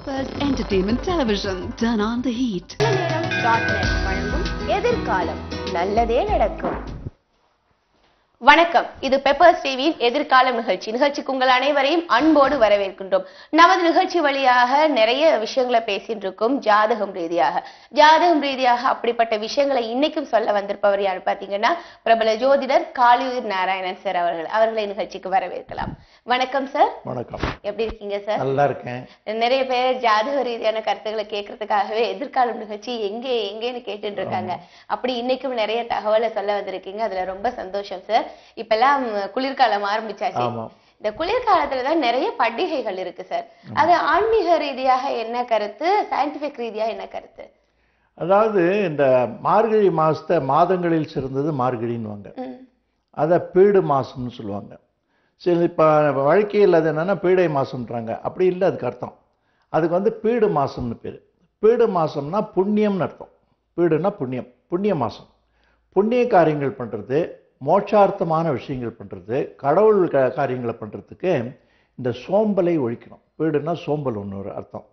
Peppers Entertainment Television. Turn on the heat. நல்லநேரம்.net வழங்கும் எதிர்காலம் நல்லதே நடக்கும். வணக்கம், இது பெப்பர்ஸ் டிவியின் எதிர்காலம் நிகழ்ச்சிக்கு உங்கள் அனைவரையும் அன்போடு வரவேற்கின்றோம். நமது நிகழ்ச்சி வழியாக நிறைய விஷயங்களை பேசிட்டு இருக்கோம். ஜாதகம் ரீதியாக அப்படிப்பட்ட விஷயங்களை இன்னைக்கும் சொல்ல வந்திருப்பவர் யார் பாத்தீங்கன்னா, பிரபல ஜோதிடர் காளியூர் நாராயணன் சார் அவர்களை நிகழ்ச்சிக்கு வரவேற்கலாம். வணக்கம் சார். வணக்கம். எப்படி இருக்கீங்க சார்? நல்லா இருக்கேன். நிறைய பேர் ஜாதக ரீதியான கருத்துக்களை கேட்கறதுக்காகவே எதிர்காலம் நிகழ்ச்சி எங்கேன்னு கேட்டுட்டு இருக்காங்க. அப்படி இன்னைக்கும் நிறைய தகவலை சொல்ல வந்திருக்கீங்க. அதுல ரொம்ப சந்தோஷம் சார். இப்பெல்லாம் குளிர்காலம் ஆரம்பிச்சாச்சு. இந்த குளிர்காலத்துலதான் நிறைய பண்டிகைகள் இருக்கு சார். அது ஆன்மீக ரீதியாக என்ன கருத்து, சயின்டிபிக் ரீதியா என்ன கருத்து? அதாவது இந்த மார்கழி மாசத்தை மாதங்களில் சிறந்தது மார்கழின்னுவாங்க. அத பீடு மாசம்னு சொல்லுவாங்க. சரி, இப்ப வாழ்க்கையில் அது என்னன்னா பீடை மாசம்ன்றாங்க. அப்படி இல்லை, அதுக்கு அர்த்தம். அதுக்கு வந்து பீடு மாசம்னு பேரு. பீடு மாசம்னா புண்ணியம்னு அர்த்தம். பீடுனா புண்ணியம், புண்ணிய மாசம். புண்ணிய காரியங்கள் பண்றது, மோட்சார்த்தமான விஷயங்கள் பண்றது, கடவுள் காரியங்களை பண்றதுக்கு இந்த சோம்பலை ஒழிக்கணும். பீடுனா சோம்பல் ஒன்று ஒரு அர்த்தம்.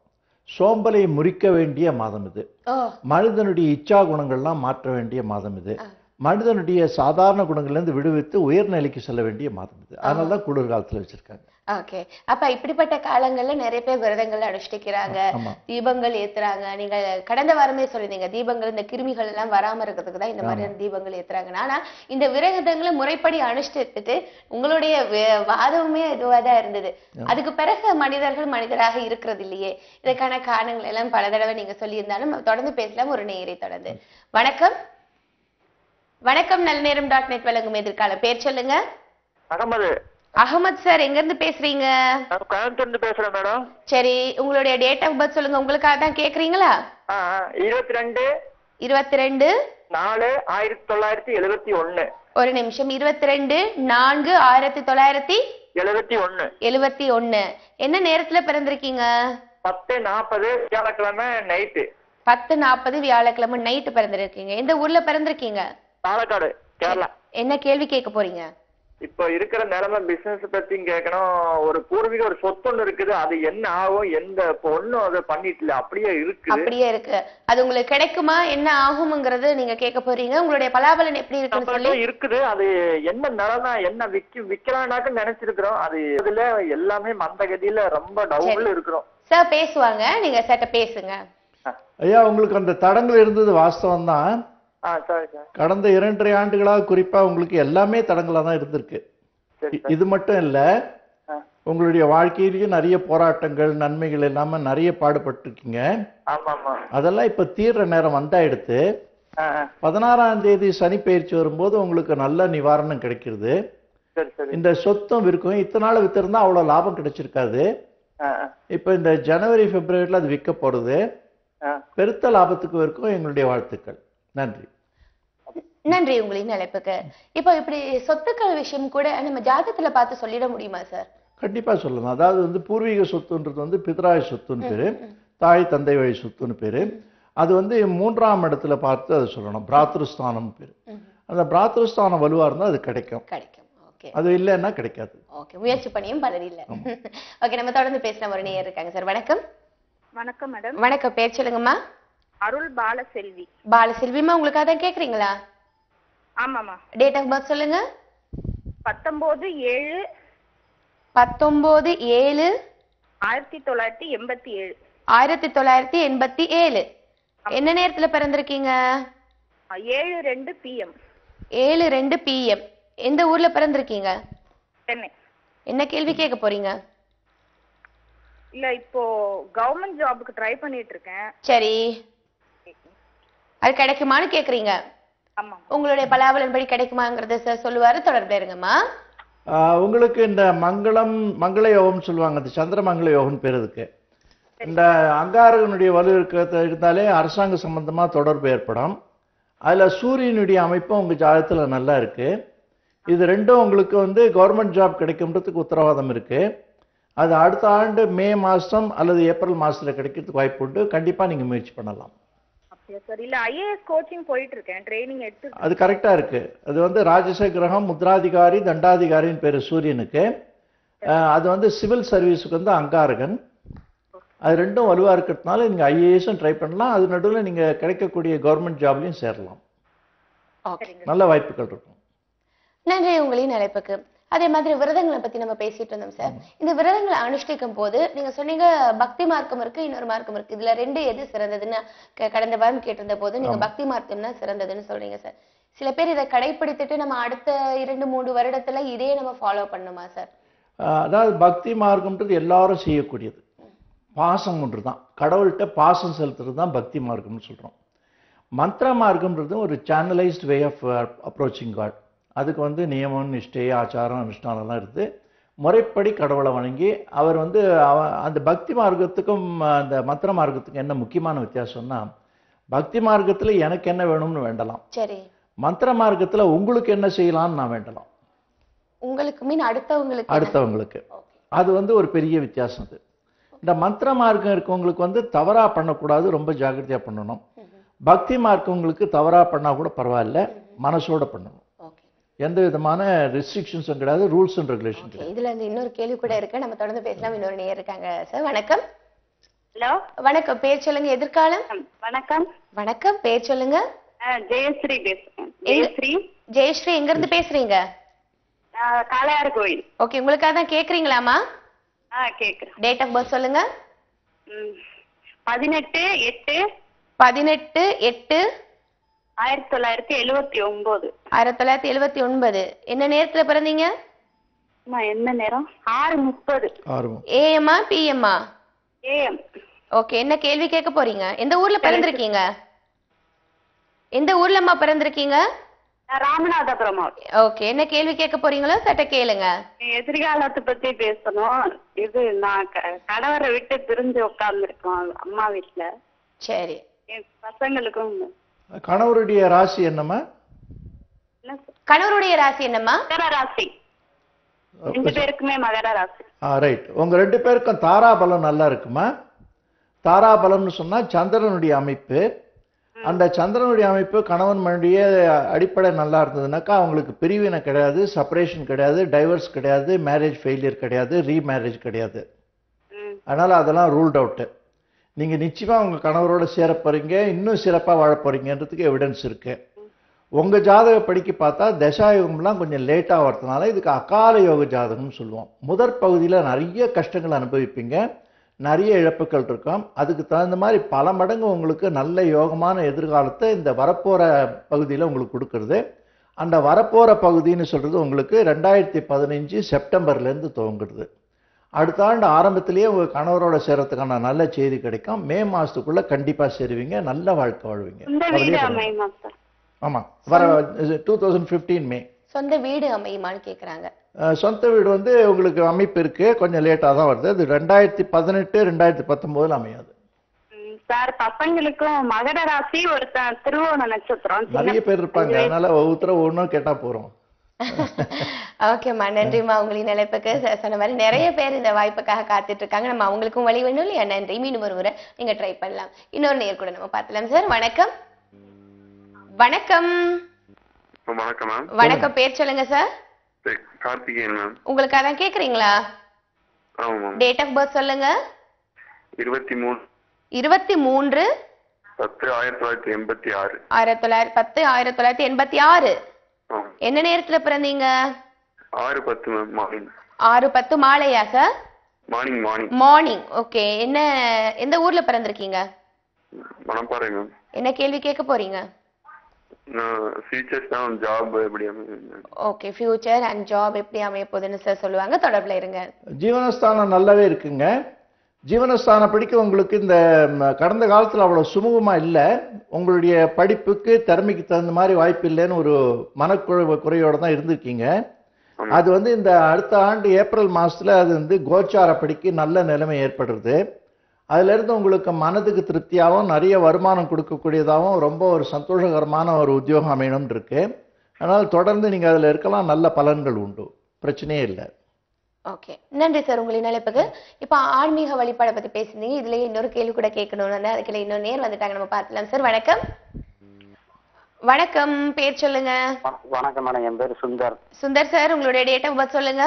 சோம்பலை முறிக்க வேண்டிய மாதம் இது. மனிதனுடைய இச்சா குணங்கள்லாம் மாற்ற வேண்டிய மாதம் இது. மனிதனுடைய சாதாரண குணங்கள்லேருந்து விடுவித்து உயர்நிலைக்கு செல்ல வேண்டிய மாதம் இது. அதனாலதான் குளிர்காலத்துல வச்சிருக்காங்க. ஓகே, அப்ப இப்படிப்பட்ட காலங்கள்ல நிறைய பேர் விரதங்கள் அனுஷ்டிக்கிறாங்க, தீபங்கள் ஏத்துறாங்க. நீங்க கடந்த வாரமே சொல்லிருந்தீங்க, தீபங்கள் இந்த கிருமிகள் எல்லாம் வராம இருக்கிறதுக்கு தான் இந்த மாதிரியான தீபங்கள் ஏத்துறாங்க. ஆனா இந்த விரதங்களை முறைப்படி அனுஷ்டித்துட்டு உங்களுடைய வாதமுமே இதுவாதான் இருந்தது. அதுக்கு பிறகு மனிதராக இருக்கிறது இல்லையே. இதுக்கான காரணங்கள் எல்லாம் பல தடவை நீங்க சொல்லியிருந்தாலும் தொடர்ந்து பேசலாம். ஒரு நேயரை தொடர்ந்து. வணக்கம். வணக்கம், நல்லநேரம்.net வழங்கும் எதிர்காலம். பேர் சொல்லுங்க. அகமது சார், எங்க இருந்து பேசுறீங்க? கோயம்புத்தூர்ல பேசுறேன் மேடம். சரி, உங்களுடைய டேட் ஆஃப் பர்த் சொல்லுங்க. உங்களுக்காக தான் கேக்குறீங்களா? 22/4/1971. ஒரு நிமிஷம். 22/4/1971. என்ன நேரத்துல பிறந்திருக்கீங்க? 10:40 வியாழக்கிழமை நைட்டு. 10:40 வியாழக்கிழமை நைட்டு பிறந்திருக்கீங்க. எந்த ஊர்ல பிறந்திருக்கீங்க? பாலக்காடு, கேரளா. என்ன கேள்வி கேட்க போறீங்க? இப்போ இருக்கிற நிலைமை பிசினஸ் பத்தி கேட்கணும். ஒரு பூர்வீக ஒரு சொத்து ஒண்ணு இருக்குது, அது என்ன ஆகும், எந்த ஒண்ணும் அதை பண்ணிட்டு அப்படியே இருக்கு. அது உங்களுக்கு கிடைக்குமா, என்ன ஆகும்ங்கிறது நீங்க கேட்க போறீங்க. உங்களுடைய பலாபலன் எப்படி இருக்குன்னு சொல்லி இருக்குது. அது என்ன நிலைமை, என்ன விக்கலாம்னாக்க நினைச்சிருக்கிறோம். அது இதுல எல்லாமே மந்தகதியில ரொம்ப டவுன்ல இருக்கிறோம். சார் பேசுவாங்க, நீங்க சட்ட பேசுங்க. ஐயா, உங்களுக்கு அந்த தடங்கள் இருந்தது வாஸ்தவம் தான். கடந்த 2.5 ஆண்டுகளாக குறிப்பா உங்களுக்கு எல்லாமே தடங்களா தான் இருந்திருக்கு. இது மட்டும் இல்ல, உங்களுடைய வாழ்க்கையிலேயும் நிறைய போராட்டங்கள், நன்மைகள் இல்லாம நிறைய பாடுபட்டிருக்கீங்க. அதெல்லாம் இப்ப தீர்ற நேரம் வந்தாயிடுத்து. 16ஆம் தேதி சனி பயிற்சி வரும்போது உங்களுக்கு நல்ல நிவாரணம் கிடைக்கிறது. இந்த சொத்தும் விற்கும். இத்தனை நாள் வித்திருந்தா அவ்வளவு லாபம் கிடைச்சிருக்காது. இப்ப இந்த ஜனவரி பிப்ரவரியில அது விற்க போறது. பெருத்த லாபத்துக்கு இருக்கும். எங்களுடைய வாழ்த்துக்கள். நன்றி. நன்றி உங்களின் அழைப்புக்கு. இப்போ இப்படி சொத்துக்கள் விஷயம் கூட நம்ம ஜாதகத்துல பார்த்து சொல்லிட முடியுமா சார்? கண்டிப்பா சொல்லலாம். அதாவது வந்து பூர்வீக சொத்துன்றது வந்து பித்ராய சொத்துன்னு பேரு, தாய் தந்தை வழி சொத்துன்னு பேரு. அது வந்து 3ஆம் இடத்துல பார்த்து அதை சொல்லணும். பிராத்ருஸ்தானம் பேரு. அந்த பிராத்ருஸ்தானம் வலுவா இருந்தா அது கிடைக்கும். அது இல்லைன்னா கிடைக்காது. ஓகே, முயற்சி பண்ணியும் பலர் இல்ல. ஓகே, நம்ம தொடர்ந்து பேசலாம். ஒரு நேயர் இருக்காங்க சார். வணக்கம். வணக்கம் மேடம். வணக்கம், பேர் சொல்லுங்கம்மா. அருள் பாலசெல்வி. பாலசெல்விமா, உங்களுக்காக தான் கேக்குறீங்களா? ஆமாமா. டேட் ஆஃப் பர்த் சொல்லுங்க. 19/7/1987. 1987. என்ன நேரத்துல பிறந்திருக்கீங்க? 7:02 PM. 7:02 PM. எந்த ஊர்ல பிறந்திருக்கீங்க? சென்னை. என்ன கேள்வி கேட்க போறீங்க? இல்ல, இப்போ கவர்மெண்ட் ஜாபுக்கு ட்ரை பண்ணிட்டு இருக்கேன். சரி, அது கிடைக்குமான்னு கேக்குறீங்க? ஆமா. உங்களுடைய பலாபலன் படி கிடைக்குமாங்கிறத சார் சொல்லுவாரு. தொடர்பு இருங்கம்மா. உங்களுக்கு இந்த மங்கள யோகம் சொல்லுவாங்க. இந்த சந்திரமங்கள யோகம் பேர் இருக்கு. இந்த அங்காரகனுடைய வலு இருந்தாலே அரசாங்க சம்பந்தமா தொடர்பு ஏற்படும். அதுல சூரியனுடைய அமைப்பும் உங்க ஜாதகத்துல நல்லா இருக்கு. இது ரெண்டும் உங்களுக்கு வந்து கவர்மெண்ட் ஜாப் கிடைக்கும்ன்றதுக்கு உத்தரவாதம் இருக்கு. அது அடுத்த ஆண்டு மே மாசம் அல்லது ஏப்ரல் மாசத்துல கிடைக்கிறதுக்கு வாய்ப்பு உண்டு. கண்டிப்பா நீங்க முயற்சி பண்ணலாம். இல்ல, IAS கோச்சிங் போயிட்டு இருக்கேன், ட்ரெய்னிங் எடுத்து. அது கரெக்டா இருக்கு. அது வந்து ராஜச கிரகம், முத்ராதிகாரி, தண்டாதிகாரின்னு பேரு சூரியனுக்கு. அது வந்து சிவில் சர்வீஸுக்கு வந்து அங்காரகன். அது ரெண்டும் வலுவா இருக்கிறதுனால நீங்க ஐஏஎஸும் ட்ரை பண்ணலாம், அது நடுவில் நீங்க கிடைக்கக்கூடிய கவர்மெண்ட் ஜாப்லையும் சேரலாம். நல்ல வாய்ப்புகள் இருக்கும். நன்றி உங்களின் அழைப்புக்கு. அதே மாதிரி விரதங்களை பத்தி நம்ம பேசிட்டு இருந்தோம் சார். இந்த விரதங்களை அனுஷ்டிக்கும் போது நீங்க சொன்னீங்க பக்தி மார்க்கம் இருக்கு, இன்னொரு மார்க்கம் இருக்கு, இதுல ரெண்டு எது சிறந்ததுன்னு கடந்த வாரம் கேட்டிருந்த போது நீங்க பக்தி மார்க்கம்னா சிறந்ததுன்னு சொல்றீங்க சார். சில பேர் இதை கடைபிடித்துட்டு நம்ம அடுத்த 2-3 வருடத்துல இதே நம்ம ஃபாலோ பண்ணுமா சார்? அதாவது பக்தி மார்க்கம்ன்றது எல்லாரும் செய்யக்கூடியது, பாசம் ஒன்று தான், கடவுள்கிட்ட பாசம் செலுத்துறது தான் பக்தி மார்க்கம்னு சொல்றோம். மந்திர மார்க்கம்ன்றது ஒரு channelised way of approaching God. அதுக்கு வந்து நியமம், நிஷ்டை, ஆச்சாரம், அனுஷ்டானம்லாம் இருக்குது. முறைப்படி கடவுளை வணங்கி அவர் வந்து அந்த பக்தி மார்க்கத்துக்கும் அந்த மந்திர மார்க்கத்துக்கும் என்ன முக்கியமான வித்தியாசம்னா, பக்தி மார்க்கத்துல எனக்கு என்ன வேணும்னு வேண்டலாம், சரி. மந்திர மார்க்கத்துல உங்களுக்கு என்ன செய்யலாம்னு நான் வேண்டலாம். உங்களுக்கு மீன் அடுத்தவங்களுக்கு அது வந்து ஒரு பெரிய வித்தியாசம். அது இந்த மந்திர மார்க்கம் இருக்கவங்களுக்கு வந்து தவறா பண்ணக்கூடாது, ரொம்ப ஜாக்கிரதையா பண்ணணும். பக்தி மார்க்கவங்களுக்கு தவறா பண்ணா கூட பரவாயில்ல, மனசோட பண்ணணும். எந்த விதமான ரெஸ்ட்ரிக்ஷன்ஸும் கிடையாது, ரூல்ஸ் அண்ட் ரெகுலேஷன் கிடையாது. இதுல இருந்து இன்னொரு கேள்வி கூட இருக்கு, நம்ம தொடர்ந்து பேசலாம். இன்னொரு நேயர் இருக்காங்க சார். வணக்கம். ஹலோ, வணக்கம். பேர் சொல்லுங்க. எதிர்காலம். வணக்கம். வணக்கம். பேர் சொல்லுங்க. ஜெயஸ்ரீ பேசுறேன். ஜெயஸ்ரீ எங்க இருந்து பேசுறீங்க? காளையார் கோயில். ஓகே, உங்களுக்காக தான் கேக்குறீங்களாமா? கேக்குறேன். டேட் ஆஃப் பர்த் சொல்லுங்க. 18/8 1979. 1979. என்ன நேரத்துல பிறந்தீங்க? என்ன நேரம்? 6:30. ஏஎம்மா பிஎம்மா? ஏஎம். ஓகே, என்ன கேள்வி கேட்க போறீங்க? எந்த ஊர்ல பிறந்திருக்கீங்க? எந்த ஊர்லம்மா பிறந்திருக்கீங்க? ராமநாதபுரம். ஓகே, என்ன கேள்வி கேட்க போறீங்களோ சட்ட கேளுங்க. எதிர்காலத்தை பத்தி பேசணும். இது நான் கணவரை விட்டு பிரிஞ்சு உட்கார்ந்துருக்கோம் அம்மா வீட்டுல. சரி. என் பசங்களுக்கும். கணவருடைய ராசி என்னம்மா? கணவருடைய ராசி என்னம்மா? மகர ராசி. 2 பேருக்குமே மகர ராசி. ரைட். உங்க 2 பேருக்கும் தாராபலம் நல்லா இருக்குமா? தாராபலம்னு சொன்னா சந்திரனுடைய அமைப்பு. அந்த சந்திரனுடைய அமைப்பு கணவன் மனைவிய அடிப்படை நல்லா இருந்ததுனாக்கா அவங்களுக்கு பிரிவினை கிடையாது, செப்பரேஷன் கிடையாது, டைவர்ஸ் கிடையாது, மேரேஜ் ஃபெயிலியர் கிடையாது, ரீமேரேஜ் கிடையாது. அதனால அதெல்லாம் ரூல்ட் அவுட்டு. நீங்க நிச்சயமா உங்க கணவரோட சேர போறீங்க, இன்னும் சிறப்பா வாழ போறீங்கன்றதுக்கு எவிடன்ஸ் இருக்கு. உங்க ஜாதக படிக்க பார்த்தா தசாயுகம்லாம் கொஞ்சம் லேட்டா வரதுனால இதுக்கு அகால யோக ஜாதகம்னு சொல்லுவோம். முதற் பகுதியில நிறைய கஷ்டங்கள் அனுபவிப்பீங்க, நிறைய இழப்புகள் இருக்கும். அதுக்கு தகுந்த மாதிரி பல மடங்கு உங்களுக்கு நல்ல யோகமான எதிர்காலத்தை இந்த வரப்போற பகுதியில் உங்களுக்கு கொடுக்கறது. அந்த வரப்போற பகுதின்னு சொல்றது உங்களுக்கு 2015 செப்டம்பர்லேருந்து துவங்குறது. அடுத்த ஆண்டு ஆரம்பத்திலேயே உங்க கணவரோட சேரத்துக்கான நல்ல செய்தி கிடைக்கும். மே மாசத்துக்குள்ள கண்டிப்பா சேருவீங்க, நல்ல வாழ்க்கை வாழ்வீங்க. ஆமா, வர 2015 மே. சொந்த வீடு அமையுமான்னு கேக்குறாங்க. சொந்த வீடு வந்து உங்களுக்கு அமைப்பு இருக்கு, கொஞ்சம் லேட்டா தான் வருது. அது 2018 2019 அமையாது. சார், பசங்களுக்கும் மகர ராசி, ஒரு திருவோண நட்சத்திரம். நிறைய பேர் இருப்பாங்க, அதனால ஒவ்வொருத்தர ஒன்னும் கேட்டா போறோம். ஓகேம்மா, நன்றிம்மா. உங்களின் நிலைப்புக்கு சொன்ன மாதிரி நிறைய பேர் இந்த வாய்ப்புக்காக காத்துட்டு இருக்காங்க. நம்ம அவங்களுக்கும் வழி வேணும் இல்லையா? நன்றி. மீண்டும் ஒரு முறை நீங்க ட்ரை பண்ணலாம். இன்னொரு நேர் கூட நம்ம பார்க்கலாம் சார். வணக்கம். வணக்கம். வணக்கம் மேம். வணக்கம். பேர் சொல்லுங்க சார். கார்த்திகேயன் மேம். உங்களுக்கு அதான் கேக்குறீங்களா? ஆமா மேம். டேட் ஆஃப் பர்த் சொல்லுங்க. 23 10 1986. 1986. என்ன நேரத்துல பிறந்தீங்க? 6:10 மேம். மார்னிங். 6:10 மாலையா சார்? மார்னிங். ஓகே. என்ன எந்த ஊர்ல பிறந்திருக்கீங்க? மணப்பாறை மேம். என்ன கேள்வி கேட்க போறீங்க? ஃபியூச்சர் ஜாப் எப்படி அமையும்? ஓகே, ஃபியூச்சர் அண்ட் ஜாப் எப்படி அமைய போகுதுன்னு சார் சொல்லுவாங்க. தொடர்புல இருங்க. ஜீவனஸ்தானம் நல்லாவே இருக்குங்க. ஜீவனஸ்தானம் படிக்க உங்களுக்கு இந்த கடந்த காலத்தில் அவ்வளோ சுமூகமாக இல்லை. உங்களுடைய படிப்புக்கு திறமைக்கு தகுந்த மாதிரி வாய்ப்பு இல்லைன்னு ஒரு மனக்குறையோடு தான் இருந்திருக்கீங்க. அது வந்து இந்த அடுத்த ஆண்டு ஏப்ரல் மாதத்தில் அது வந்து கோச்சார படிக்க நல்ல நிலைமை ஏற்படுறது. அதிலிருந்து உங்களுக்கு மனதுக்கு திருப்தியாகவும் நிறைய வருமானம் கொடுக்கக்கூடியதாகவும் ரொம்ப ஒரு சந்தோஷகரமான ஒரு உத்தியோகம் அமையணும் இருக்கு. அதனால் தொடர்ந்து நீங்கள் அதில் இருக்கலாம், நல்ல பலன்கள் உண்டு, பிரச்சனையே இல்லை. ஓகே, நன்றி சார் உங்களின் அழைப்புக்கு. இப்போ ஆன்மீக வழிபாடை பற்றி பேசியிருந்தீங்க. இதுலேயே இன்னொரு கேள்வி கூட கேட்கணும்னு அதுக்குள்ள இன்னொரு நேர் வந்துட்டாங்க, நம்ம பார்த்துலாம் சார். வணக்கம். வணக்கம். பேர் சொல்லுங்க. வணக்கம் மேடம், என் பேர் சுந்தர். சுந்தர் சார், உங்களுடைய டேட் ஆஃப் பர்த் சொல்லுங்க.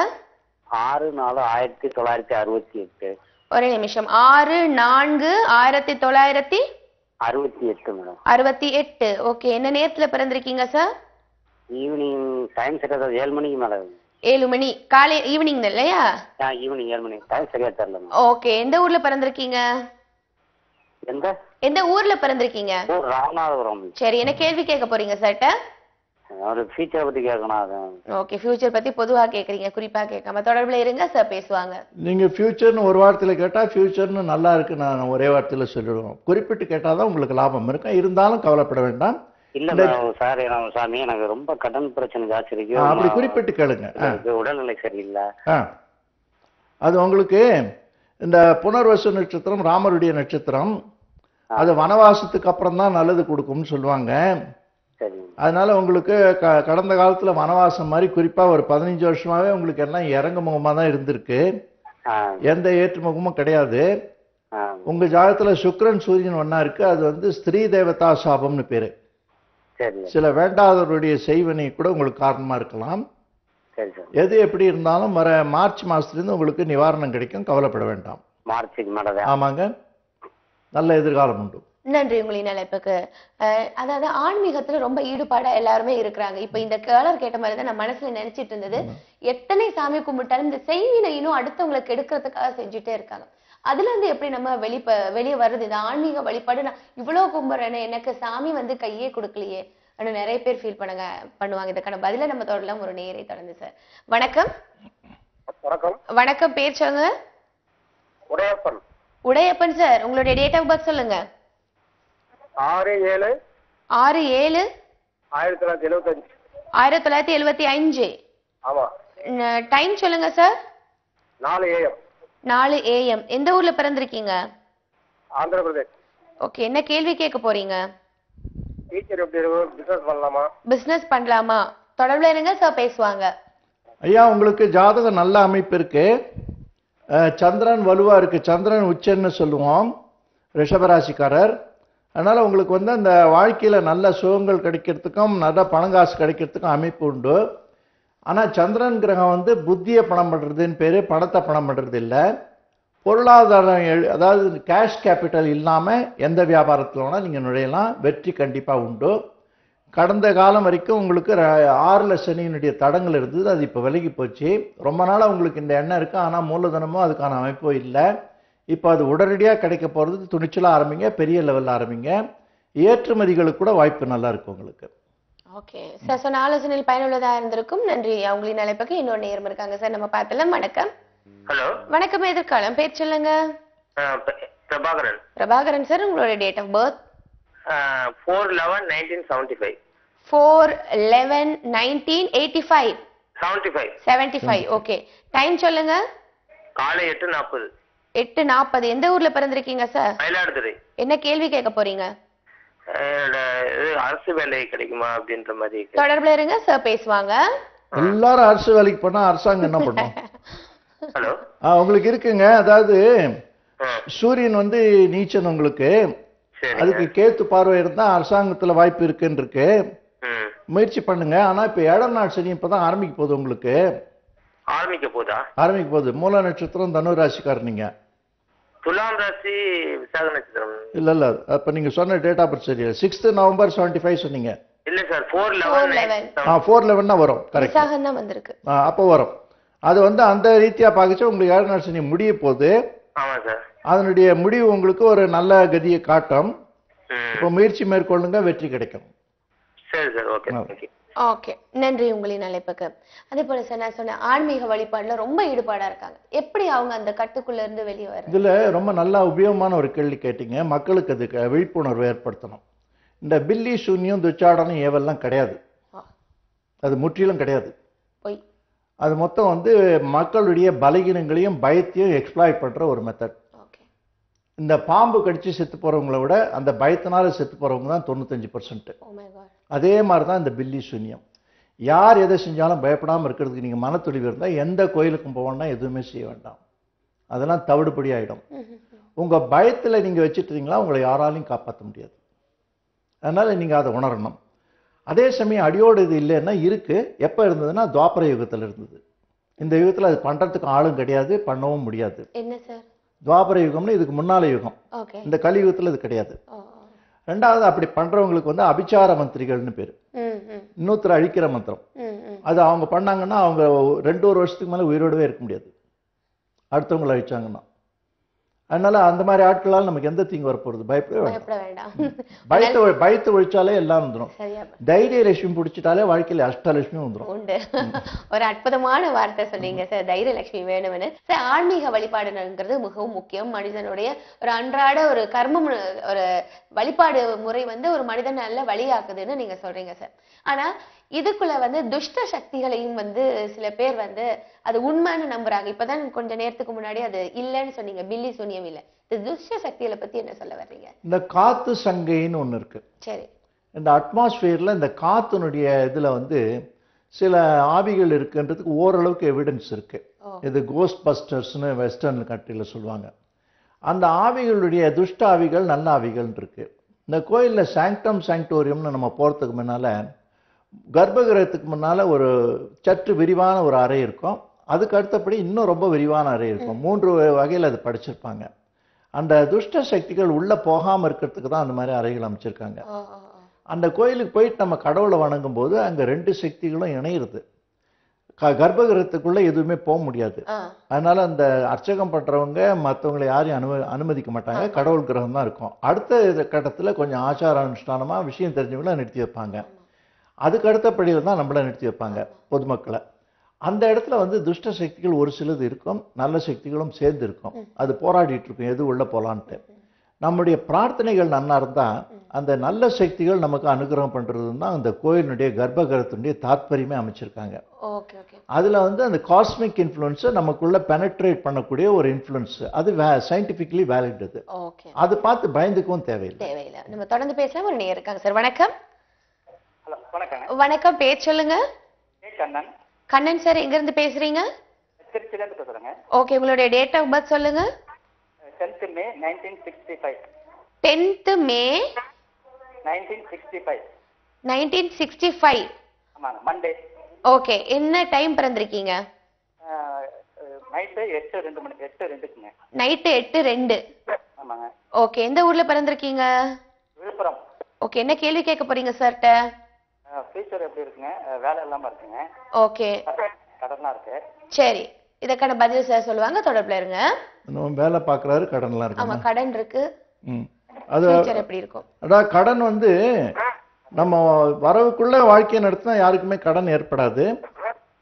6/4/1968. ஒரே நிமிஷம். 6/4/1968. மேடம். 68. ஓகே. என்ன நேரத்துல பிறந்திருக்கீங்க சார்? ஈவினிங் டைம் சரியா 7 மணிக்கு மேல. 7 மணி காலை ஈவினிங் இல்லையா? ஈவினிங் 7 மணி. டைம் சரியா தெரியல. ஓகே. எந்த ஊர்ல பிறந்திருக்கீங்க? எந்த ஊர்ல பிறந்திருக்கீங்க? ராமநாதபுரம். சரி, என்ன கேள்வி கேட்க போறீங்க சார்ட்ட? ஒரு ஃபியூச்சர் பத்தி கேட்கணும். ஓகே, ஃபியூச்சர் பத்தி பொதுவா கேக்குறீங்க, குறிப்பா கேட்காம. தொடர்புல இருங்க சார், பேசுவாங்க. நீங்க ஃபியூச்சர்னு ஒரு வார்த்தையில கேட்டா ஃபியூச்சர்னு நல்லா இருக்கு நான் ஒரே வார்த்தையில சொல்லிடுவோம். குறிப்பிட்டு கேட்டாதான் உங்களுக்கு லாபம் இருக்கும். இருந்தாலும் கவலைப்பட வேண்டாம். இல்ல சார், சாமி எனக்கு ரொம்ப கடன் பிரச்சனை ஜாஸ்தி இருக்கு. அப்படி குறிப்பிட்டு கேளுங்க. உடல்நிலை சரியில்லை. அது உங்களுக்கு இந்த புனர்வசு நட்சத்திரம் ராமருடைய நட்சத்திரம். அது வனவாசத்துக்கு அப்புறம் தான் நல்லது கொடுக்கும்னு சொல்லுவாங்க. அதனால உங்களுக்கு கடந்த காலத்துல வனவாசம் மாதிரி குறிப்பா ஒரு 15 வருஷமாவே உங்களுக்கு எல்லாம் இறங்கு முகமா தான் இருந்திருக்கு. எந்த ஏற்றுமுகமும் கிடையாது. உங்க ஜாதகத்துல சுக்கிரன் சூரியன் ஒன்னா இருக்கு. அது வந்து ஸ்திரீ தேவதா சாபம்னு பேரு. சில வேண்டாதவருடைய செய்வனை கூட உங்களுக்கு காரணமா இருக்கலாம். எது எப்படி இருந்தாலும் வர மார்ச் மாசத்துலேருந்து உங்களுக்கு நிவாரணம் கிடைக்கும். கவலைப்பட வேண்டாம். ஆமாங்க, நல்ல எதிர்காலம் உண்டு. நன்றி உங்களின் அழைப்புக்கு. அதாவது ஆன்மீகத்துல ரொம்ப ஈடுபாடா எல்லாருமே இருக்கிறாங்க. இப்ப இந்த கேளர் கேட்ட மாதிரி தான் நான் மனசுல நினைச்சிட்டு இருந்தது. எத்தனை சாமி கும்பிட்டாலும் இந்த செய்வினை இன்னும் அடுத்தவங்களுக்கு எடுக்கிறதுக்காக செஞ்சுட்டே இருக்காங்க. அதுல இருந்து எப்படி நம்ம வெளியே வர்றது? இந்த ஆன்மீக வழிபாடு நான் இவ்வளவு கும்பிடுறேன்னு எனக்கு சாமி வந்து கையே கொடுக்கலையே அப்படின்னு நிறைய பேர் ஃபீல் பண்ணுவாங்க. இதுக்கான பதில நம்ம தொடரலாம் ஒரு நேரை தொடர்ந்து. சார் வணக்கம். வணக்கம், பேர் சொல்லுங்க. உடையப்பன் சார், உங்களுடைய டேட் ஆஃப் பர்த் சொல்லுங்க. 6/7/1975. டைம் சொல்லுங்க சார். 4 AM. எந்த ஊர்ல பிறந்திருக்கீங்க? ஆந்திர பிரதேஷ். ஓகே, என்ன கேள்வி கேட்க போறீங்க? டீச்சர் எப்படி இருக்கு? பிசினஸ் பண்ணலாமா? தொடர்புல இருங்க சார், பேசுவாங்க. ஐயா, உங்களுக்கு ஜாதகம் நல்ல அமைப்பு இருக்கு. சந்திரன் வலுவா இருக்கு. சந்திரன் உச்சன்னு சொல்லுவோம், ரிஷபராசிக்காரர். அதனால உங்களுக்கு வந்து அந்த வாழ்க்கையில நல்ல சுகங்கள் கிடைக்கிறதுக்கும் நல்ல பணங்காசு கிடைக்கிறதுக்கும் அமைப்பு உண்டு. ஆனால் சந்திரன் கிரகம் வந்து புத்தியை பணம் பண்ணுறதுன்னு பேர், பணத்தை பணம் பண்ணுறது இல்லை. பொருளாதாரம் அதாவது கேஷ் கேபிட்டல் இல்லாமல் எந்த வியாபாரத்தில் வேணால் நீங்கள் நுழையலாம். வெற்றி கண்டிப்பாக உண்டு. கடந்த காலம் வரைக்கும் உங்களுக்கு 6ல் சனியினுடைய தடங்கள் இருந்தது. அது இப்போ விலகி போச்சு. ரொம்ப நாளாக உங்களுக்கு இந்த எண்ணம் இருக்குது. ஆனால் மூலதனமும் அதுக்கான அமைப்போ இல்லை. இப்போ அது உடனடியாக கிடைக்க போகிறது. துணிச்சலாக ஆரம்பிங்க, பெரிய லெவலில் ஆரம்பிங்க. ஏற்றுமதிகளுக்கு கூட வாய்ப்பு நல்லா இருக்கும் உங்களுக்கு. ஓகே சார், சொன்ன ஆலோசனையில் பயனுள்ளதா இருந்திருக்கும். நன்றி. அவங்களின் அழைப்புக்கு இன்னொரு நேரம் இருக்காங்க சார், நம்ம பார்த்தலாம். வணக்கம். ஹலோ. வணக்கம், எதிர்காலம். பேர் சொல்லுங்க. பிரபாகரன். பிரபாகரன் சார், உங்களோட date of birth? 4/11/1975. 4/11/1985. 75. Okay, time சொல்லுங்க. காலை 8:40. 8:40. எந்த ஊர்ல பிறந்திருக்கீங்க சார்? மயிலாடுதுறை. என்ன கேள்வி கேட்க போறீங்க? அரசு வேலை கிடைக்குமா அப்படின்ற மாதிரி. தொடர்புல இருங்க சார், பேசுவாங்க. எல்லாரும் அரசு வேலைக்கு போனா அரசாங்கம் என்ன பண்ணும்? ஹலோ. உங்களுக்கு இருக்குங்க. அதாவது சூரியன் வந்து நீச்சன் உங்களுக்கு. அதுக்கு கேத்து பார்வை இருந்தா அரசாங்கத்துல வாய்ப்பு இருக்குன்னு இருக்கு. முயற்சி பண்ணுங்க. ஆனா இப்ப 7ஆம் நாள் சனி இப்பதான் ஆரம்பிக்க போகுது உங்களுக்கு. ஆரம்பிக்க போகுது. மூல நட்சத்திரம் தனு ராசிக்காரர். நீங்க துலாம் ராசி விசாக நட்சத்திரம். இல்ல அப்ப நீங்க சொன்ன டேட் ஆஃப் பர்த் சரியா? 6th நவம்பர் 75 சொன்னீங்க. இல்ல சார், 4/11. 4/11 வரும். கரெக்ட். விசாகம் தான் வந்திருக்கு. அப்போ வரும். அது வந்து அந்த ரீதியா பாக்கிச்சு உங்களுக்கு 7ஆம் நாள் சனி முடிய போகுது. ஆமா சார். அதனுடைய முடிவு உங்களுக்கு ஒரு நல்ல கதியை காட்டும். இப்போ முயற்சி மேற்கொள்ளுங்க, வெற்றி கிடைக்கும். சரி சார், ஓகே. தேங்க்யூ. ஓகே, நன்றி உங்களின் அழைப்புக்கு. அதே போல சார், நான் சொன்ன ஆன்மீக வழிபாடுல ரொம்ப ஈடுபாடா இருக்காங்க. எப்படி அவங்க அந்த கட்டுக்குள்ள இருந்து வெளியே வர? இதுல ரொம்ப நல்ல உபயோகமான ஒரு கேள்வி கேட்டீங்க. மக்களுக்கு அதுக்கு விழிப்புணர்வு ஏற்படுத்தணும். இந்த பில்லி சூன்யம் துச்சாடனம் ஏவெல்லாம் கிடையாது. அது முற்றிலும் கிடையாது. அது மொத்தம் வந்து மக்களுடைய பலகீனங்களையும் பயத்தையும் எக்ஸ்ப்ளாய்ட் பண்ற ஒரு மெத்தட். இந்த பாம்பு கடிச்சு செத்து போறவங்களை விட அந்த பயத்தினால செத்து போறவங்க தான் 95%. அதே மாதிரி தான் இந்த பில்லி சூன்யம். யார் எதை செஞ்சாலும் பயப்படாமல் இருக்கிறதுக்கு நீங்கள் மனத்துடிவு இருந்தால் எந்த கோயிலுக்கும் போவோம்னா எதுவுமே செய்ய வேண்டாம். அதெல்லாம் தவிடுபடி ஆகிடும். உங்கள் பயத்தில் நீங்கள் வச்சுட்டீங்களா உங்களை யாராலையும் காப்பாற்ற முடியாது. அதனால் நீங்கள் அதை உணரணும். அதே சமயம் அடியோடு இது இல்லைன்னா இருக்குது. எப்போ இருந்ததுன்னா துவாபர யுகத்தில் இருந்தது. இந்த யுகத்தில் அது பண்ணுறதுக்கு ஆளும் கிடையாது, பண்ணவும் முடியாது. என்ன சார்? துவாபர யுகம்னு இதுக்கு முன்னால யுகம். ஓகே. இந்த கலியுகத்துல இது கிடையாது. ரெண்டாவது அப்படி பண்றவங்களுக்கு வந்து அபிச்சார மந்திரிகள்னு பேரு. இன்னொருத்தர் அழிக்கிற மந்திரம். அது அவங்க பண்ணாங்கன்னா அவங்க 2-1 வருஷத்துக்கு மேல உயிரோடவே இருக்க முடியாது, அடுத்தவங்களை அழிச்சாங்கன்னா. அதனால அந்த மாதிரி ஆட்களால் நமக்கு எந்த தீங்கு வரப்போறது? பயப்பட வேண்டாம். பயத்தை ஒழிச்சாலே எல்லாம் வந்துடும். தைரிய லட்சுமி பிடிச்சிட்டாலே வாழ்க்கையில அஷ்டலட்சுமி வந்துடும். உண்டு. ஒரு அற்புதமான வார்த்தை சொன்னீங்க சார், தைரிய லட்சுமி வேணும்னு. சார், ஆன்மீக வழிபாடுங்கிறது மிகவும் முக்கியம். மனிதனுடைய ஒரு அன்றாட ஒரு கர்மம், ஒரு வழிபாடு முறை வந்து ஒரு மனிதன் நல்ல வழியாக்குதுன்னு நீங்க சொல்றீங்க சார். ஆனா இதுக்குள்ள வந்து துஷ்ட சக்திகளையும் வந்து சில பேர் வந்து அது உண்மைன்னு நம்புறாங்க. இப்பதான் கொஞ்ச நேரத்துக்கு முன்னாடி அது இல்லைன்னு சொன்னீங்க, பில்லி சூனியம் இல்ல. இந்த துஷ்ட சக்திகளை பத்தி என்ன சொல்ல வர்றீங்க? இந்த காத்து சங்கைன்னு ஒண்ணு இருக்கு. சரி. இந்த அட்மாஸ்பியர்ல இந்த காத்துனுடைய இதுல வந்து சில ஆவிகள் இருக்குன்றதுக்கு ஓரளவுக்கு எவிடன்ஸ் இருக்கு. இது கோஸ்ட் பஸ்டர்ஸ்னு வெஸ்டர்ன் கண்ட்ரில சொல்லுவாங்க. அந்த ஆவிகளுடைய துஷ்ட ஆவிகள் நல்ல ஆவிகள் இருக்கு. இந்த கோயில்ல சாங்டம் சாங்டோரியம்னு நம்ம போறதுக்கு முன்னால கர்ப்பகிரகத்துக்கு முன்னால ஒரு சற்று விரிவான ஒரு அறை இருக்கும். அதுக்கு அடுத்தபடி இன்னும் ரொம்ப விரிவான அறை இருக்கும். 3 வகையில் அது படிச்சிருப்பாங்க. அந்த துஷ்ட சக்திகள் உள்ள போகாம இருக்கிறதுக்கு தான் அந்த மாதிரி அறைகள் அமைச்சிருக்காங்க. அந்த கோயிலுக்கு போயிட்டு நம்ம கடவுளை வணங்கும் போது அங்க 2 சக்திகளும் இணையிறது. கர்ப்பகிரகத்துக்குள்ள எதுவுமே போக முடியாது. அதனால அந்த அர்ச்சகம் பண்றவங்க மற்றவங்களை யாரையும் அனுமதிக்க மாட்டாங்க. கடவுள் கிரகம் தான் இருக்கும். அடுத்த கட்டத்துல கொஞ்சம் ஆச்சார அனுஷ்டானமா விஷயம் தெரிஞ்சவங்கள நிறுத்தி வைப்பாங்க. அதுக்கு அடுத்தபடியில் தான் நம்மள நிறுத்தி வைப்பாங்க, பொதுமக்களை. அந்த இடத்துல வந்து துஷ்ட சக்திகள் ஒரு சிலது இருக்கும், நல்ல சக்திகளும் சேர்ந்து இருக்கும். அது போராடிட்டு இருக்கும் எது உள்ள போலான்ட்டு. நம்முடைய பிரார்த்தனைகள் நன்னா இருந்தா அந்த நல்ல சக்திகள் நமக்கு அனுகிரகம் பண்றதுன்னு தான் அந்த கோயிலுடைய கர்ப்பகிரகத்தினுடைய தாத்பரியமே அமைச்சிருக்காங்க. அதுல வந்து அந்த காஸ்மிக் இன்ஃப்ளூயன்ஸை நமக்குள்ள பெனட்ரேட் பண்ணக்கூடிய ஒரு இன்ஃப்ளூயன்ஸ், அது சயின்டிபிக்கலி வேலிட். அது பார்த்து பயந்துக்கவும் தேவையில்லை. நம்ம தொடர்ந்து பேசலாம். ஒரு நேயர் இருக்காங்க சார். வணக்கம். வணக்கம். வணக்கம். பேர் சொல்லுங்க. கண்ணன். கண்ணன் சார், எங்க இருந்து பேசுறீங்க? திருச்சில இருந்து பேசுறேங்க. ஓகே, உங்களுடைய டேட் ஆஃப் பர்த் சொல்லுங்க. 10th May 1965. 10th May 1965. 1965. ஆமாங்க, மண்டே. ஓகே, என்ன டைம் பிறந்திருக்கீங்க? நைட் 8:02 மணி. 8:02க்குங்க. நைட் 8:02. ஆமாங்க. ஓகே, எந்த ஊர்ல பிறந்திருக்கீங்க? விழுப்புரம். ஓகே, என்ன கேள்வி கேட்க போறீங்க சார்ட்ட? ஃபியூச்சர் எப்படி இருக்குங்க? வேலை இல்லாம இருக்குங்க. ஓகே, கடன்லாம் இருக்கு. சரி, இதற்கான பதில் சார் சொல்லுவாங்க, தொடர்புல இருங்க. வேலை பார்க்கறாரு, கடன்லாம் இருக்கு. ஆமா, கடன் இருக்கு. அது ஃபியூச்சர் எப்படி இருக்கும்? அதான் கடன் வந்து நம்ம வரவுக்குள்ள வாழ்க்கையை நடத்தினா யாருக்குமே கடன் ஏற்படாது.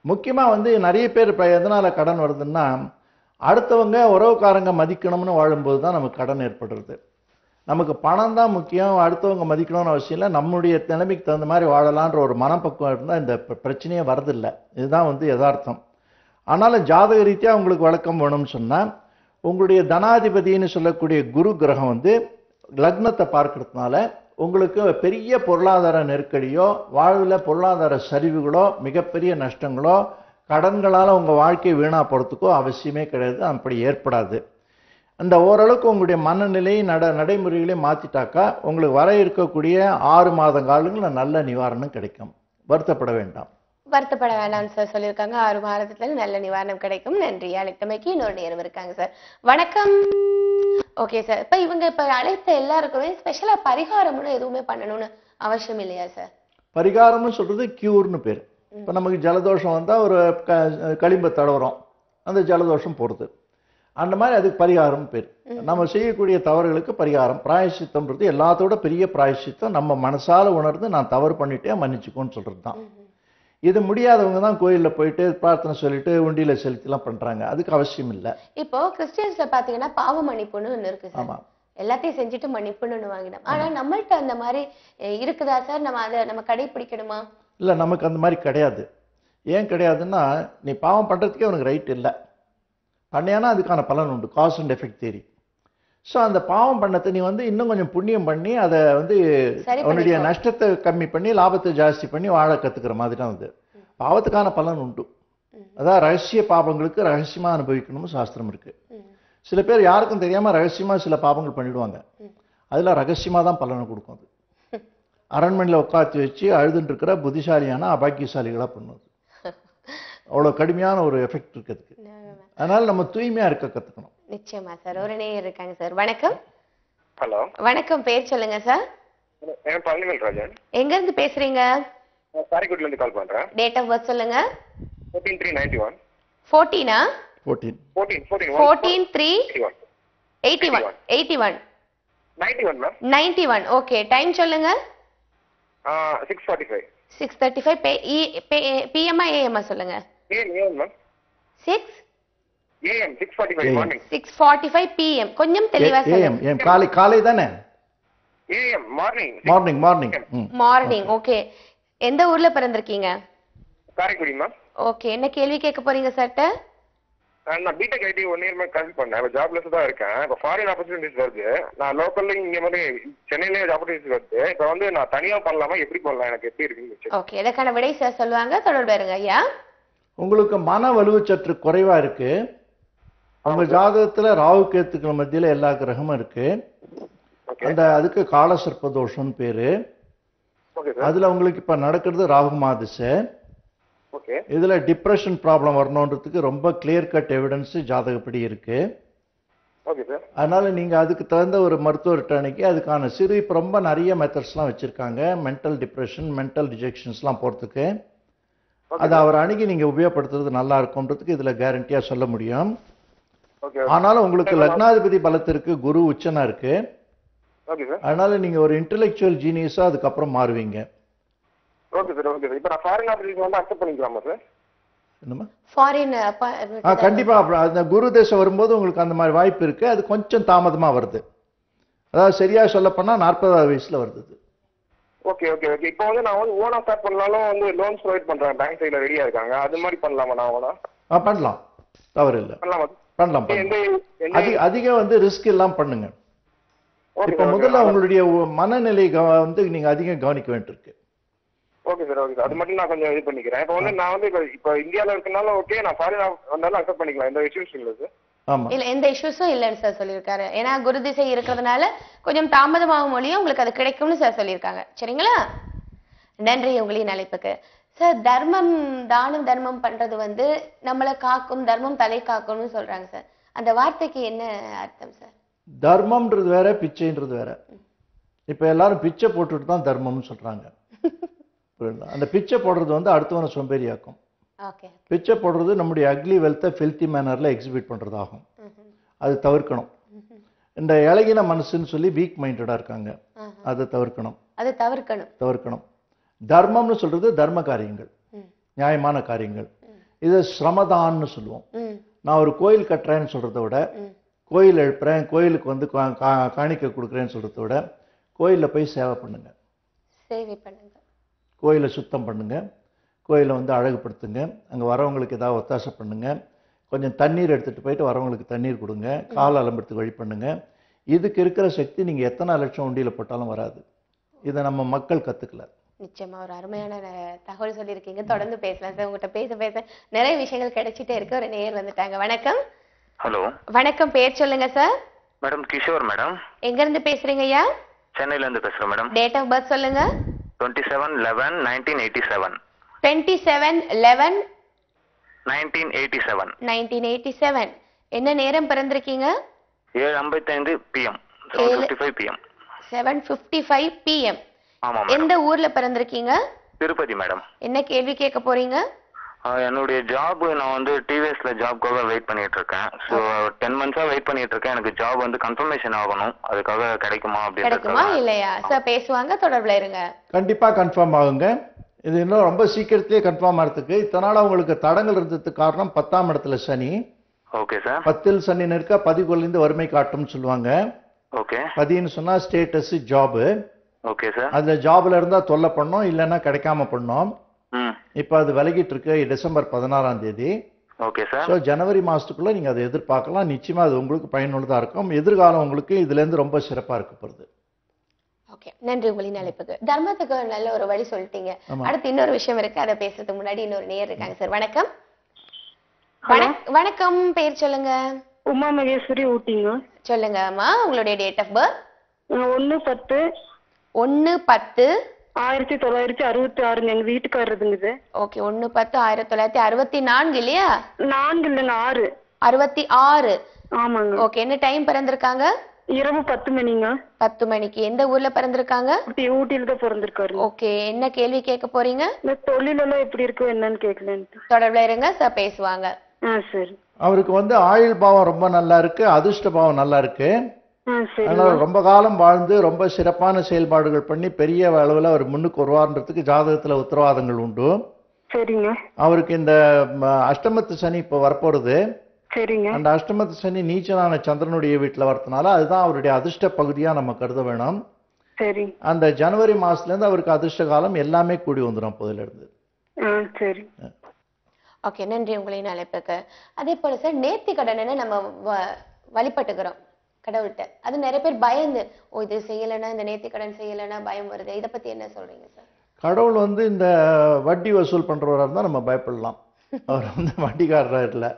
முக்கியமா வந்து நிறைய பேர் இப்ப எதனால கடன் வருதுன்னா, அடுத்தவங்க உறவுக்காரங்க மதிக்கணும்னு வாழும்போது தான் நமக்கு கடன் ஏற்படுறது. நமக்கு பணம் தான் முக்கியம், அடுத்தவங்க மதிக்கணும்னு அவசியம் இல்லை. நம்முடைய நிலைமைக்கு தகுந்த மாதிரி வாழலான்ற ஒரு மனப்பக்குவம் இருந்தால் இந்த பிரச்சனையே வரதில்லை. இதுதான் வந்து யதார்த்தம். ஆனாலும் ஜாதக ரீதியாக உங்களுக்கு வழக்கம் வேணும்னு சொன்னால், உங்களுடைய தனாதிபதினு சொல்லக்கூடிய குரு கிரகம் வந்து லக்னத்தை பார்க்கறதுனால உங்களுக்கு பெரிய பொருளாதார நெருக்கடியோ, வாழ்வில் பொருளாதார சரிவுகளோ, மிகப்பெரிய நஷ்டங்களோ, கடன்களால் உங்கள் வாழ்க்கை வீணா போகிறதுக்கோ அவசியமே கிடையாது. அப்படி ஏற்படாது. அந்த ஓரளவுக்கு உங்களுடைய மனநிலை நடைமுறைகளையும் மாற்றிட்டாக்கா உங்களுக்கு வர இருக்கக்கூடிய 6 மாத காலங்களில் நல்ல நிவாரணம் கிடைக்கும். வருத்தப்பட வேண்டாம். வருத்தப்பட வேண்டாம்னு சார் சொல்லியிருக்காங்க. 6 மாதத்துல நல்ல நிவாரணம் கிடைக்கும். நன்றி. அழைத்தமைக்கு இன்னொரு நேரம் இருக்காங்க சார். வணக்கம். ஓகே சார், இப்ப அழைத்த எல்லாருக்குமே ஸ்பெஷலா பரிகாரம்னு எதுவுமே பண்ணணும்னு அவசியம் இல்லையா சார்? பரிகாரம்னு சொல்றது கியூர்னு பேர். இப்ப நமக்கு ஜலதோஷம் வந்தா ஒரு களிம்ப தடவுறோம், அந்த ஜலதோஷம் போறது. அந்த மாதிரி அதுக்கு பரிகாரம் பேர். நம்ம செய்யக்கூடிய தவறுகளுக்கு பரிகாரம். பிராயசித்தம்ன்றது எல்லாத்தோட பெரிய பிராயசித்தம் நம்ம மனசால உணர்ந்து நான் தவறு பண்ணிட்டேன் மன்னிச்சுக்கோன்னு சொல்றது தான். இது முடியாதவங்க தான் கோயில்ல போயிட்டு பிரார்த்தனை சொல்லிட்டு உண்டியில செலுத்திலாம் பண்றாங்க. அதுக்கு அவசியம் இல்லை. இப்போ கிறிஸ்டியன்ஸ்ல பாத்தீங்கன்னா பாவ மன்னிப்புன்னு ஒண்ணு இருக்கு சார். எல்லாத்தையும் செஞ்சுட்டு மன்னிப்புன்னு வாங்கிடும். ஆனா நம்மள்ட்ட அந்த மாதிரி இருக்குதா சார்? நம்ம அதை நம்ம கடைபிடிக்கணுமா? இல்ல, நமக்கு அந்த மாதிரி கிடையாது. ஏன் கிடையாதுன்னா, நீ பாவம் பண்றதுக்கே உனக்கு ரைட் இல்லை. பண்ணியானா அதுக்கான பலன் உண்டு, cause and effect theory. So அந்த பாவம் பண்ணத்தை நீ வந்து இன்னும் கொஞ்சம் புண்ணியம் பண்ணி அதை வந்து உன்னுடைய நஷ்டத்தை கம்மி பண்ணி லாபத்தை ஜாஸ்தி பண்ணி வாழ கத்துக்கிற மாதிரி தான் அது. பாவத்துக்கான பலன் உண்டு. அதான் ரகசிய பாவங்களுக்கு ரகசியமா அனுபவிக்கணும்னு சாஸ்திரம் இருக்கு. சில பேர் யாருக்கும் தெரியாம ரகசியமா சில பாவங்கள் பண்ணிடுவாங்க. அதுல ரகசியமா தான் பலனை கொடுக்கும். அது அரண்மனையில் உட்காந்து வச்சு அழுதுட்டு இருக்கிற புத்திசாலியான அபாக்கியசாலிகளா பண்ணுவது. அவ்வளவு கடுமையான ஒரு எஃபெக்ட் இருக்கு அதுக்கு. அதனால நம்ம தூய்மையா இருக்க கத்துக்கணும். நிச்சயமா சார். ஒரு நேயர் இருக்காங்க சார். வணக்கம். ஹலோ. வணக்கம், பேர் சொல்லுங்க சார். என் பழனிவேல் ராஜன். எங்க இருந்து பேசுறீங்க? காரைக்குடில இருந்து கால் பண்றேன். டேட் ஆஃப் பர்த் சொல்லுங்க. 14/3/91. 14 14 81 மேம். 91. ஓகே, டைம் சொல்லுங்க. 6:45. 6:35 PM AM சொல்லுங்க. AM ma'am. 6 AM 6:45 morning. 6:45 PM. கொஞ்சம் தெளிவா சொல்லுங்க. AM காலை தானே? AM morning. மார்னிங். ஓகே. எந்த ஊர்ல பிறந்திருக்கீங்க? காரைக்குடி மேம். ஓகே, என்ன கேள்வி கேட்க போறீங்க சார்ட்ட? நான் பிடெக் ஐடி 1 இயர் மேல கம்ப்ளீட் பண்ணேன். இப்போ ஜாப்லெஸ் தான் இருக்கேன். இப்போ ஃபாரின் ஆப்பர்ச்சுனிட்டிஸ் வருது. நான் லோக்கல்ல இங்க வந்து சென்னையிலே ஆப்பர்ச்சுனிட்டிஸ் வருது. இப்போ வந்து நான் தனியா பண்ணலாமா, எப்படி பண்ணலாம், எனக்கு எப்படி இருக்குன்னு? ஓகே, இதற்கான விடை சார் சொல்லுவாங்க. தொடர்பு இருங்க ஐயா. உங்களுக்கு மன வலுவு சற்று குறைவா இருக்கு. உங்க ஜாதகத்துல ராகு கேத்துக்கள் மத்தியில எல்லா கிரகமும் இருக்கு. அதுக்கு கால சர்ப்ப தோஷம்னு பேரு. அதுல உங்களுக்கு இப்ப நடக்கிறது ராகு மாதிசை. இதுல டிப்ரெஷன் ப்ராப்ளம் வரணுன்றதுக்கு ரொம்ப கிளியர் கட் எவிடன்ஸ் ஜாதகப்படி இருக்கு. அதனால நீங்க அதுக்கு தகுந்த ஒரு மருத்துவர்கிட்ட அன்னைக்கு அதுக்கான இப்ப ரொம்ப நிறைய மெத்தட்ஸ்லாம் வச்சிருக்காங்க. மென்டல் டிப்ரெஷன், மென்டல் டிஜெக்ஷன்ஸ்லாம் போறதுக்கு அதை அவர் அணுகி நீங்க உபயோகப்படுத்துறது நல்லா இருக்கும்ன்றதுக்கு இதுல கேரண்டியா சொல்ல முடியும். ஆனாலும் உங்களுக்கு லக்னாதிபதி பலத்திற்கு குரு உச்சனா இருக்கு. அதனால நீங்க ஒரு இன்டெலெக்சுவல் ஜீனியஸா அதுக்கப்புறம் மாறுவீங்க. Okay sir. Okay sir. இப்போ நான் ஃபாரின் ஆப்பர்ச்சுனிட்டி வந்து அக்செப்ட் பண்ணிக்கலாமா சார்? என்னமா? ஃபாரின் கண்டிப்பா. அந்த குரு தேசம் வரும்போது உங்களுக்கு அந்த மாதிரி வாய்ப்பு இருக்கு. அது கொஞ்சம் தாமதமா வருது. அதாவது சரியா சொல்ல போனா 40வது வயசுல வருது. Okay okay okay. இப்போ வந்து நான் வந்து ஓனா ஸ்டார்ட் பண்ணாலும் வந்து லோன்ஸ் ப்ரொவைட் பண்றேன். பேங்க் சைடுல ரெடியா இருக்காங்க. அது மாதிரி பண்ணலாமா நான் ஓனா? பண்ணலாம், தவறு இல்லை. பண்ணலாம். அதிக வந்து ரிஸ்க் எல்லாம் பண்ணுங்க. இப்ப முதல்ல உங்களுடைய மனநிலை வந்து நீங்க அதிகம் கவனிக்க வேண்டியிருக்கு. Okay sir. Okay sir. அது மட்டும் நான் கொஞ்சம் இது பண்ணிக்கிறேன். இப்போ வந்து நான் வந்து இப்போ இந்தியாவில் இருக்கனால ஓகே, நான் ஃபாரின் வந்தாலும் அக்செப்ட் பண்ணிக்கலாம். எந்த இஷ்யூஸ் இல்லை சார்? இல்ல, எந்த இஷ்யூஸும் இல்லைன்னு சார் சொல்லியிருக்காரு. ஏன்னா குரு திசை இருக்கிறதுனால கொஞ்சம் தாமதமாகும் மொழியும் உங்களுக்கு அது கிடைக்கும்னு சார் சொல்லியிருக்காங்க. சரிங்களா? நன்றி உங்களின் அழைப்புக்கு. சார், தர்மம் தானம் தர்மம் பண்றது வந்து நம்மளை காக்கும், தர்மம் தலை காக்கும்னு சொல்றாங்க சார். அந்த வார்த்தைக்கு என்ன அர்த்தம் சார்? தர்மம்ன்றது வேற, பிச்சைன்றது வேற. இப்ப எல்லாரும் பிச்சை போட்டுட்டு தான் தர்மம்னு சொல்றாங்க. அந்த பிச்சை போடுறது வந்து அடுத்தவனை சோம்பேறியாக்கும். பிச்சை போடுறது நம்முடைய அக்லி வெல்த்தை ஃபில்த்தி மேனர்ல எக்ஸிபிட் பண்றதாகும். அது தவிர்க்கணும். இந்த இலகின மனசுன்னு சொல்லி வீக் மைண்டடா இருக்காங்க. அதை தவிர்க்கணும். தர்மம்னு சொல்றது தர்ம காரியங்கள், நியாயமான காரியங்கள். இதை ஸ்ரமதான்னு சொல்லுவோம். நான் ஒரு கோயில் கட்டுறேன்னு சொல்றதை விட, கோயில் எழுப்புறேன், கோயிலுக்கு வந்து காணிக்கை கொடுக்குறேன்னு சொல்றதை விட, கோயிலில் போய் சேவை பண்ணுங்க, கோயிலை சுத்தம் பண்ணுங்க, கோயிலை வந்து அழகுபடுத்துங்க, அங்கே வரவங்களுக்கு ஏதாவது ஒத்தாசை பண்ணுங்க, கொஞ்சம் தண்ணீர் எடுத்துகிட்டு போயிட்டு வரவங்களுக்கு தண்ணீர் கொடுங்க, கால் அலம்புறதுக்கு வழி பண்ணுங்க. இதுக்கு இருக்கிற சக்தி நீங்கள் எத்தனை லட்சம் உண்டியில் போட்டாலும் வராது. இதை நம்ம மக்கள் கற்றுக்கல. நிச்சயமா ஒரு அருமையான தகவல் சொல்லியிருக்கீங்க. தொடர்ந்து பேசலாம் சார். உங்கள்கிட்ட பேச பேச நிறைய விஷயங்கள் கிடைச்சிட்டே இருக்கு. ஒரு நேயர் வந்துட்டாங்க. வணக்கம். ஹலோ. வணக்கம், பேர் சொல்லுங்க சார். Madam Kishore madam. எங்க இருந்து பேசுறீங்க ஐயா? சென்னையில இருந்து பேசுறேன் மேடம். டேட் ஆஃப் பர்த் சொல்லுங்க. 27/11/1987. 27/11/1987. 1987. என்ன நேரம் பிறந்திருக்கீங்க? 7:55 PM. 7:55 PM. 7:55 PM. ஆமா. எந்த ஊர்ல பிறந்திருக்கீங்க? திருப்பதி மேடம். என்ன கேள்வி கேட்க போறீங்க? என்னுடைய ஜாப், நான் வந்து டிவிஎஸ்ல ஜாப்க்காக வெயிட் பண்ணிட்டு இருக்கேன். ஸோ 10 months வெயிட் பண்ணிட்டு இருக்கேன். எனக்கு ஜாப் வந்து கன்ஃபர்மேஷன் ஆகணும். அதுக்காக கிடைக்குமா இல்லையா சார்? பேசுவாங்க, தொடர்புல இருங்க. கண்டிப்பா கன்ஃபார்ம் ஆகுங்க. இது இன்னும் ரொம்ப சீக்கிரத்திலேயே கன்ஃபார்ம் ஆகிறதுக்கு இதனால உங்களுக்கு தடங்கள் இருந்ததுக்கு காரணம் 10ஆம் இடத்துல சனி. Okay sir. 10ல் சனி இருக்க பதிகொலிந்து வறுமை காட்டும்னு சொல்லுவாங்க. ஓகே. பதின்னு சொன்னா ஸ்டேட்டஸ், ஜாப். Okay sir. அதுல ஜாப்ல இருந்தா தொல்லை பண்ணோம், இல்லைன்னா கிடைக்காம பண்ணோம். இப்ப அது விலகிட்டு இருக்கு. டிசம்பர் 16ஆம் தேதி. Okay sir. ஸோ ஜனவரி மாசத்துக்குள்ள நீங்க அதை எதிர்பார்க்கலாம். நிச்சயமா அது உங்களுக்கு பயனுள்ளதா இருக்கும். எதிர்காலம் உங்களுக்கு இதுல இருந்து ரொம்ப சிறப்பா இருக்க போகுது. ஓகே, நன்றி உங்களின் அழைப்புக்கு. தர்மத்துக்கு நல்ல ஒரு வழி சொல்லிட்டீங்க. அடுத்து இன்னொரு விஷயம் இருக்கு, அதை பேசுறதுக்கு முன்னாடி இன்னொரு நேயர் இருக்காங்க சார். வணக்கம். வணக்கம், பேர் சொல்லுங்க. உமா மகேஸ்வரி, ஊட்டிங்க. சொல்லுங்க அம்மா, உங்களுடைய டேட் ஆஃப் பர்த்? 1/10/1966. எங்க வீட்டுக்காரருதுங்க. ஓகே, 1/10/1964 இல்லையா? 4 இல்லைங்க, 6. 66. ஆமாங்க. ஓகே, என்ன டைம் பிறந்திருக்காங்க? இரவு 10 மணிங்க. 10 மணிக்கு. எந்த ஊர்ல பிறந்திருக்காங்க? ஊட்டியில தான் பிறந்திருக்காரு. ஓகே, என்ன கேள்வி கேட்க போறீங்க? இந்த தொழிலெல்லாம் எப்படி இருக்கு என்னன்னு கேட்கலன்ட்டு. தொடர்புல இருங்க சார், பேசுவாங்க. சரி. அவருக்கு வந்து ஆயுள் பாவம் ரொம்ப நல்லா இருக்கு, அதிர்ஷ்ட பாவம் நல்லா இருக்கு. சரி. அதனால ரொம்ப காலம் வாழ்ந்து ரொம்ப சிறப்பான செயல்பாடுகள் பண்ணி பெரிய அளவில் அவர் முன்னுக்கு வருவார்ன்றதுக்கு ஜாதகத்துல உத்தரவாதங்கள் உண்டு. சரிங்க. அவருக்கு இந்த அஷ்டமத்து சனி இப்போ வரப்போறது. சரிங்க. அந்த அஷ்டமத்து சனி நீச்சனான சந்திரனுடைய வீட்டுல வரதுனால அதுதான் அவருடைய அதிர்ஷ்ட பகுதியா நம்ம கருத வேணும். சரி. அந்த ஜனவரி மாசத்துல இருந்து அவருக்கு அதிர்ஷ்ட காலம் எல்லாமே கூடி வந்துடும் அப்போதுல இருந்து. சரி. ஓகே, நன்றி உங்களின் அழைப்புக்கு. அதே போல சார், நேர்த்தி கடனை நம்ம வழிபட்டுக்கிறோம் கடவுள்கிட்ட. அது நிறைய பேர் பயந்து, இது செய்யலைன்னா, இந்த நேர்த்தி கடன் செய்யலைன்னா பயம் வருது. இதை பத்தி என்ன சொல்றீங்க சார்? கடவுள் வந்து இந்த வட்டி வசூல் பண்றவராக இருந்தா நம்ம பயப்படலாம். அவர் வந்து வட்டிக்காரரா இல்லை.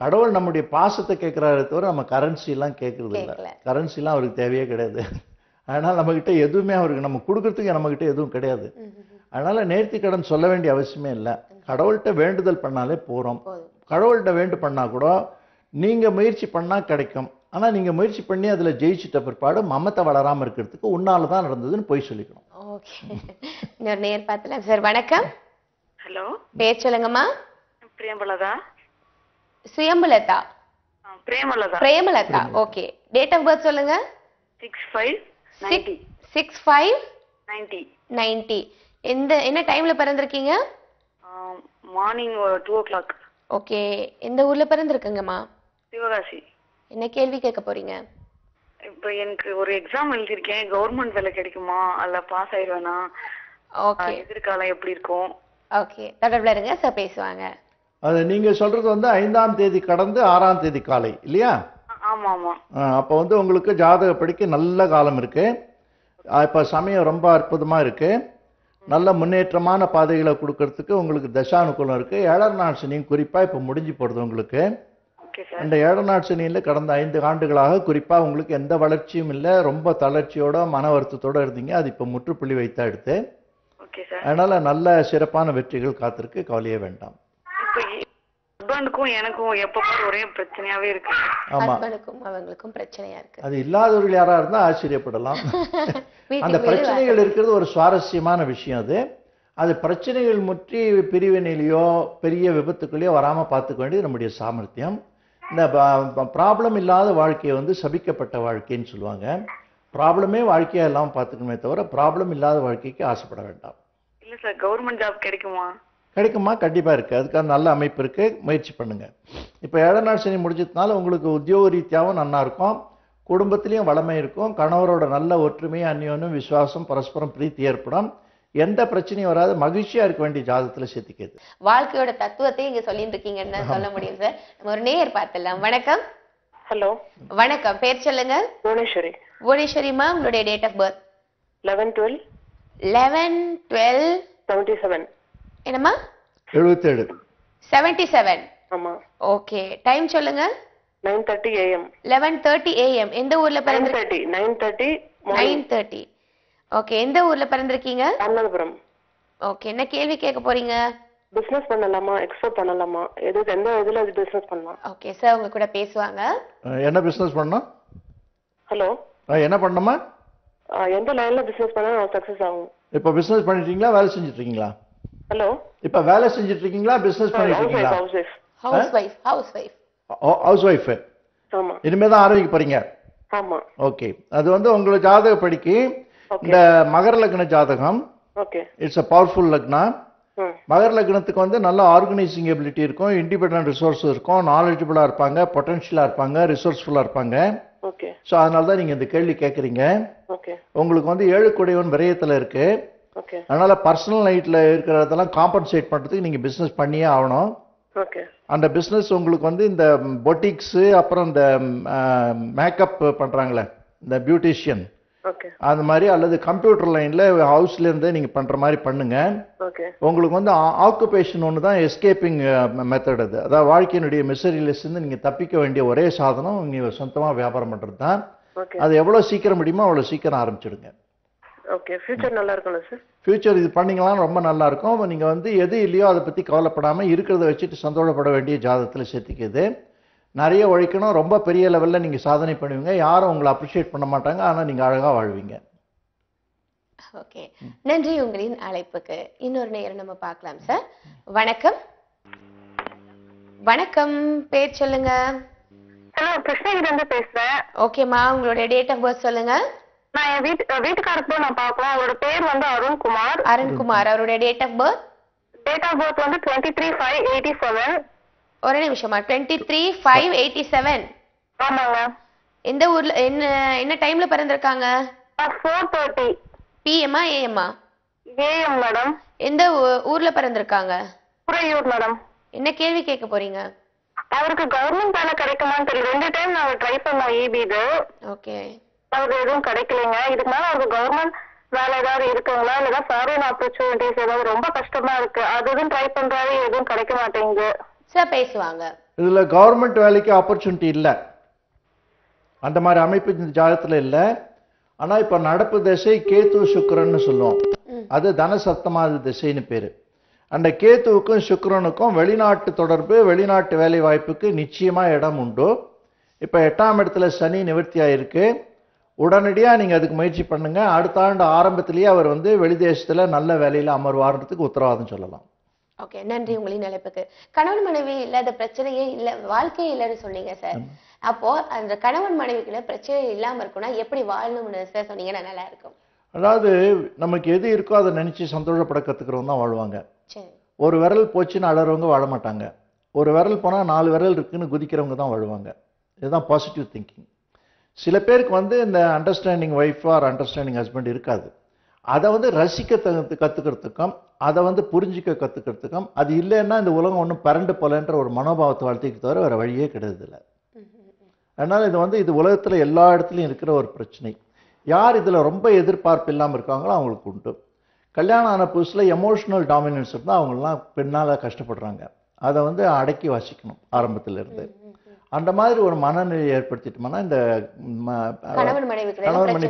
கடவுள் நம்முடைய பாசத்தை கேட்கிறாரே தவிர நம்ம கரன்சி எல்லாம் கேட்கறது இல்லை. கரன்சி எல்லாம் அவருக்கு தேவையே கிடையாது. அதனால நம்ம கிட்ட எதுவுமே அவருக்கு நம்ம கொடுக்கறதுக்கு நம்ம கிட்ட எதுவும் கிடையாது. அதனால நேர்த்தி கடன் சொல்ல வேண்டிய அவசியமே இல்லை. கடவுள்கிட்ட வேண்டுதல் பண்ணாலே போறோம். கடவுள்கிட்ட வேண்டு பண்ணா கூட நீங்க முயற்சி பண்ணா கிடைக்கும். ஆனா நீங்க முயற்சி பண்ணி அதுல ஜெயிச்சிட்ட பிற்பாடு மமத்தை வளராம இருக்கிறதுக்கு உன்னாலதான் நடந்ததுன்னு போய் சொல்லிக்கணும். ஓகே, இன்னொரு நேர் பார்த்தலாம் சார். வணக்கம். ஹலோ, பேர் சொல்லுங்கம்மா. Premalatha. Suyambulatha. Premalatha. Premalatha. Okay, date of birth சொல்லுங்க. 6590. 6590. என்ன டைம்ல பிறந்திருக்கீங்க? Morning 2 o'clock. ஓகே, எந்த ஊர்ல பிறந்திருக்குங்கம்மா? சிவகாசி. என்ன கேள்வி கேட்க போறீங்க? இப்போ எனக்கு ஒரு எக்ஸாம் எழுதிருக்கேன், கவர்மெண்ட் வேலை கிடைக்குமா, அல்ல பாஸ் ஆயிடுவேனா, ஓகே, எதிர்காலம் எப்படி இருக்கும்? ஓகே, தொடர்புல இருங்க சார், பேசுவாங்க. அது நீங்க சொல்றது வந்து 5ஆம் தேதி கடந்து 6ஆம் தேதி காலை இல்லையா? ஆமா ஆமா. அப்போ வந்து உங்களுக்கு ஜாதகப்படிக்கு நல்ல காலம் இருக்கு. இப்ப சமயம் ரொம்ப அற்புதமா இருக்கு. நல்ல முன்னேற்றமான பாதைகளை கொடுக்கறதுக்கு உங்களுக்கு தசானுகூலம் இருக்கு. 7ஆம் நாள் சனியும் குறிப்பா இப்ப முடிஞ்சு போடுது உங்களுக்கு. அந்த 7ஆம் நாள் சனியில கடந்த 5 ஆண்டுகளாக குறிப்பா உங்களுக்கு எந்த வளர்ச்சியும் இல்லை, ரொம்ப தளர்ச்சியோட மன வருத்தத்தோட இருந்தீங்க. அது இப்ப முற்றுப்புள்ளி வைத்தா எடுத்து. அதனால நல்ல சிறப்பான வெற்றிகள் காத்திருக்கு, கவலையே வேண்டாம். ஹஸ்பண்டுக்கும் எனக்கும் எப்ப ஒரே பிரச்சனையாவே இருக்கு. ஹஸ்பண்டுக்கும் அவங்களுக்கும் பிரச்சனையா இருக்கு. அது இல்லாதவர்கள் யாரா இருந்தா ஆச்சரியப்படலாம். அந்த பிரச்சனைகள் இருக்கிறது ஒரு சுவாரஸ்யமான விஷயம். அது பிரச்சனைகள் முற்றி பிரிவினையிலையோ பெரிய விபத்துக்களையோ வராம பார்த்துக்க வேண்டியது நம்முடைய சாமர்த்தியம். இந்த ப்ராப்ளம் இல்லாத வாழ்க்கையை வந்து சபிக்கப்பட்ட வாழ்க்கைன்னு சொல்லுவாங்க. ப்ராப்ளமே வாழ்க்கையா எல்லாம் பார்த்துக்கணுமே தவிர ப்ராப்ளம் இல்லாத வாழ்க்கைக்கு ஆசைப்பட வேண்டாம். இல்ல சார், கவர்மெண்ட் ஜாப் கிடைக்குமா? கிடைக்குமா? கண்டிப்பா இருக்கு. அதுக்கான நல்ல அமைப்பு இருக்கு, முயற்சி பண்ணுங்க. இப்ப 7ஆம் நாள் சனி முடிஞ்சதுனால உங்களுக்கு உத்தியோக ரீதியாகவும் நல்லா இருக்கும், குடும்பத்திலையும் வளமை இருக்கும், கணவரோட நல்ல ஒற்றுமை, அந்யோன்யம், விசுவாசம், பரஸ்பரம் பிரீத்தி ஏற்படும். எந்த பிரச்சனையும் வராது, மகிழ்ச்சியா இருக்க வேண்டிய ஜாதகத்துல சேர்த்துக்கிறது. வாழ்க்கையோட தத்துவத்தை இங்க சொல்லிட்டு இருக்கீங்கன்னு சொல்ல முடியும் சார். நம்ம ஒரு நேயர் பார்த்துடலாம். வணக்கம். ஹலோ. வணக்கம், பேர் சொல்லுங்க. புவனேஸ்வரி. புவனேஸ்வரிமா, உங்களுடைய டேட் ஆஃப் பர்த்? 11/12. 11/12/77. என்னம்மா? 77. 77. ஆமா. ஓகே, டைம் சொல்லுங்க. 9:30 AM. 11:30 AM. எந்த ஊர்ல பிறந்திருக்கீங்க? 9:30. ஓகே, எந்த ஊர்ல பிறந்திருக்கீங்க? ராமநாதபுரம். ஓகே, என்ன கேள்வி கேட்க போறீங்க? பிசினஸ் பண்ணலாமா, எக்ஸ்போர்ட் பண்ணலாமா, எந்த இதுல பிசினஸ் பண்ணலாம்? ஓகே சார், உங்க கூட பேசுவாங்க. என்ன பிசினஸ் பண்ணணும்? ஹலோ. என்ன பண்ணணுமா? எந்த லைன்ல பிசினஸ் பண்ணா சக்சஸ் ஆகும்? இப்ப பிசினஸ் பண்ணிட்டீங்களா, வேலை செஞ்சுட்டு இருக்கீங்களா? ஹலோ. இப்ப வேலை செஞ்சுட்டு இருக்கீங்களா, பிசினஸ் பண்ணிட்டு இருக்கீங்களா? House wife. ஆமா. இனிமே தான் ஆரம்பிக்க போறீங்க. ஆமா. ஓகே, அது வந்து உங்களுக்கு ஜாதகப்படிக்கு இந்த மகர லக்ன ஜாதகம். Okay. It's a powerful lagna. மகர லக்னத்துக்கு வந்து நல்ல ஆர்கனைசிங் எபிலிட்டி இருக்கும், இண்டிபெண்டன்ட் ரிசோர்ஸ் இருக்கும், நாலேஜபிளா இருப்பாங்க, பொட்டன்ஷியலா இருப்பாங்க, ரிசோர்ஸ்ஃபுல்லா இருப்பாங்க. ஓகே. சோ அதனால தான் நீங்க இந்த கேள்வி கேக்குறீங்க. ஓகே. உங்களுக்கு வந்து 7 குடையவன் விரயத்துல இருக்கு. ஓகே. அதனால பர்சனல் லைஃப்ல இருக்கிறதெல்லாம் காம்பன்சேட் பண்றதுக்கு நீங்க பிசினஸ் பண்ணியே ஆகணும். ஓகே. அந்த பிசினஸ் உங்களுக்கு வந்து இந்த பொட்டிக்ஸ், அப்புறம் இந்த மேக்கப் பண்றாங்களே, இந்த பியூட்டிஷியன், ஓகே, அந்த மாதிரி, அல்லது கம்ப்யூட்டர் லைன்ல ஹவுஸ்ல இருந்தே நீங்க பண்ற மாதிரி பண்ணுங்க. ஓகே. உங்களுக்கு வந்து ஆக்குபேஷன் ஒன்று தான் எஸ்கேப்பிங் மெத்தட். அது அதாவது வாழ்க்கையினுடைய மிசரிலிஸ் இருந்து நீங்க தப்பிக்க வேண்டிய ஒரே சாதனம் நீங்க சொந்தமா வியாபாரம் பண்றது தான். அது எவ்வளவு சீக்கிரம் முடியுமோ அவ்வளவு சீக்கிரம் ஆரம்பிச்சிடுங்க. ஓகே. ஃபியூச்சர் நல்லா இருக்கும்ல சார்? ஃபியூச்சர் இது பண்ணீங்களாம் ரொம்ப நல்லா இருக்கும். நீங்க வந்து எது இல்லையோ அதை பத்தி கவலைப்படாம இருக்கிறத வச்சுட்டு சந்தோஷப்பட வேண்டிய ஜாதகத்துல சேர்த்துக்குது. நிறைய உழைக்கணும், ரொம்ப பெரிய லெவலில் நீங்கள் சாதனை பண்ணுவீங்க, யாரும் உங்களை அப்ரிஷியேட் பண்ண மாட்டாங்க, ஆனால் நீங்கள் அழகாக வாழ்வீங்க. ஓகே, நன்றி உங்களின் அழைப்புக்கு. இன்னொரு நேரம் நம்ம பார்க்கலாம் சார். வணக்கம். வணக்கம், பேர் சொல்லுங்க. ஹலோ, கிருஷ்ணகிரி இருந்து பேசுறேன். ஓகேம்மா, உங்களுடைய டேட் ஆஃப் பர்த் சொல்லுங்க. நான் என் வீட்டுக்காரருக்கு நான் பார்க்கலாம். அவரோட பேர் வந்து அருண்குமார். அருண்குமார், அவருடைய date of birth? Date of birth வந்து 23/5/87. ஒரே நிமிஷமா, 23/5/87. ஆமாங்க. எந்த ஊர்ல, என்ன டைம்ல பிறந்திருக்காங்க? 4:30 PM AM? AM madam. எந்த ஊர்ல பிறந்திருக்காங்க? புறையூர் மேடம். என்ன கேள்வி கேட்க போறீங்க? அவருக்கு கவர்மெண்ட் வேலை கிடைக்குமான்னு தெரியல. 2 டைம் நாங்க ட்ரை பண்ணோம் EB இது. ஓகே. அவருக்கு எதுவும் கிடைக்கலைங்க. இதுக்கு மேல அவருக்கு கவர்மெண்ட் வேலை ஏதாவது இருக்குங்களா, இல்ல ஃபாரின் ஆப்பர்ச்சுனிட்டிஸ் ஏதாவது? ரொம்ப கஷ்டமா இருக்கு. அது எதுவும் ட்ரை பண்றாரு, எதுவும் கிடைக்க மாட்டேங்குது. சார் பேசுவாங்க. இதுல கவர்மெண்ட் வேலைக்கு ஆப்பர்ச்சுனிட்டி இல்லை, அந்த மாதிரி அமைப்பு இந்த ஜாதகத்துல இல்லை. ஆனா இப்ப நடப்பு திசை கேத்து சுக்கிரன்னு சொல்லுவோம், அது தனசப்தமாதி திசைன்னு பேரு. அந்த கேத்துவுக்கும் சுக்கிரனுக்கும் வெளிநாட்டு தொடர்பு, வெளிநாட்டு வேலை வாய்ப்புக்கு நிச்சயமா இடம் உண்டு. இப்ப 8ஆம் இடத்துல சனி நிவர்த்தி ஆயிருக்கு. உடனடியா நீங்க அதுக்கு முயற்சி பண்ணுங்க. அடுத்த ஆண்டு ஆரம்பத்திலேயே அவர் வந்து வெளிதேசத்துல நல்ல வேலையில அமர்வாரத்துக்கு உத்தரவாதம் சொல்லலாம். ஓகே, நன்றி உங்களின் அழைப்புக்கு. கணவன் மனைவி இல்லாத பிரச்சனையே இல்ல, வாழ்க்கையே இல்லைன்னு சொன்னீங்க சார். அப்போ அந்த கணவன் மனைவிக்குள்ள பிரச்சனை இல்லாம இருக்கும்னா எப்படி வாழணும்னு சார் சொன்னீங்கன்னா நல்லா இருக்கும். அதாவது நமக்கு எது இருக்கோ அதை நினைச்சு சந்தோஷப்பட கத்துக்கிறவங்க தான் வாழ்வாங்க. சரி. ஒரு விரல் போச்சுன்னு அழறவங்க வாழ மாட்டாங்க. ஒரு விரல் போனா 4 விரல் இருக்குன்னு குதிக்கிறவங்க தான் வாழ்வாங்க. இதுதான் பாசிட்டிவ் திங்கிங். சில பேருக்கு வந்து இந்த understanding wife or understanding husband இருக்காது. அதை வந்து ரசிக்க கத்துக்கிறதுக்கும், அதை வந்து புரிஞ்சிக்க கத்துக்கிறதுக்கும், அது இல்லைன்னா இந்த உலகம் ஒன்றும் பரண்டு போலன்ற ஒரு மனோபாவத்தை வளர்த்திக்கு தவிர வேற வழியே கிடையாது இல்லை. அதனால இது உலகத்துல எல்லா இடத்துலையும் இருக்கிற ஒரு பிரச்சனை. யார் இதுல ரொம்ப எதிர்பார்ப்பு இல்லாமல் இருக்காங்களோ அவங்களுக்கு உண்டு. கல்யாணம் ஆன புதுசுல எமோஷனல் டாமினன்ஸ் இருந்தால் அவங்கெல்லாம் பெண்ணால கஷ்டப்படுறாங்க. அதை வந்து அடக்கி வாசிக்கணும் ஆரம்பத்துல இருந்து. அந்த மாதிரி ஒரு மனநிலை ஏற்படுத்திட்டோம்னா இந்த கணவன் மனைவி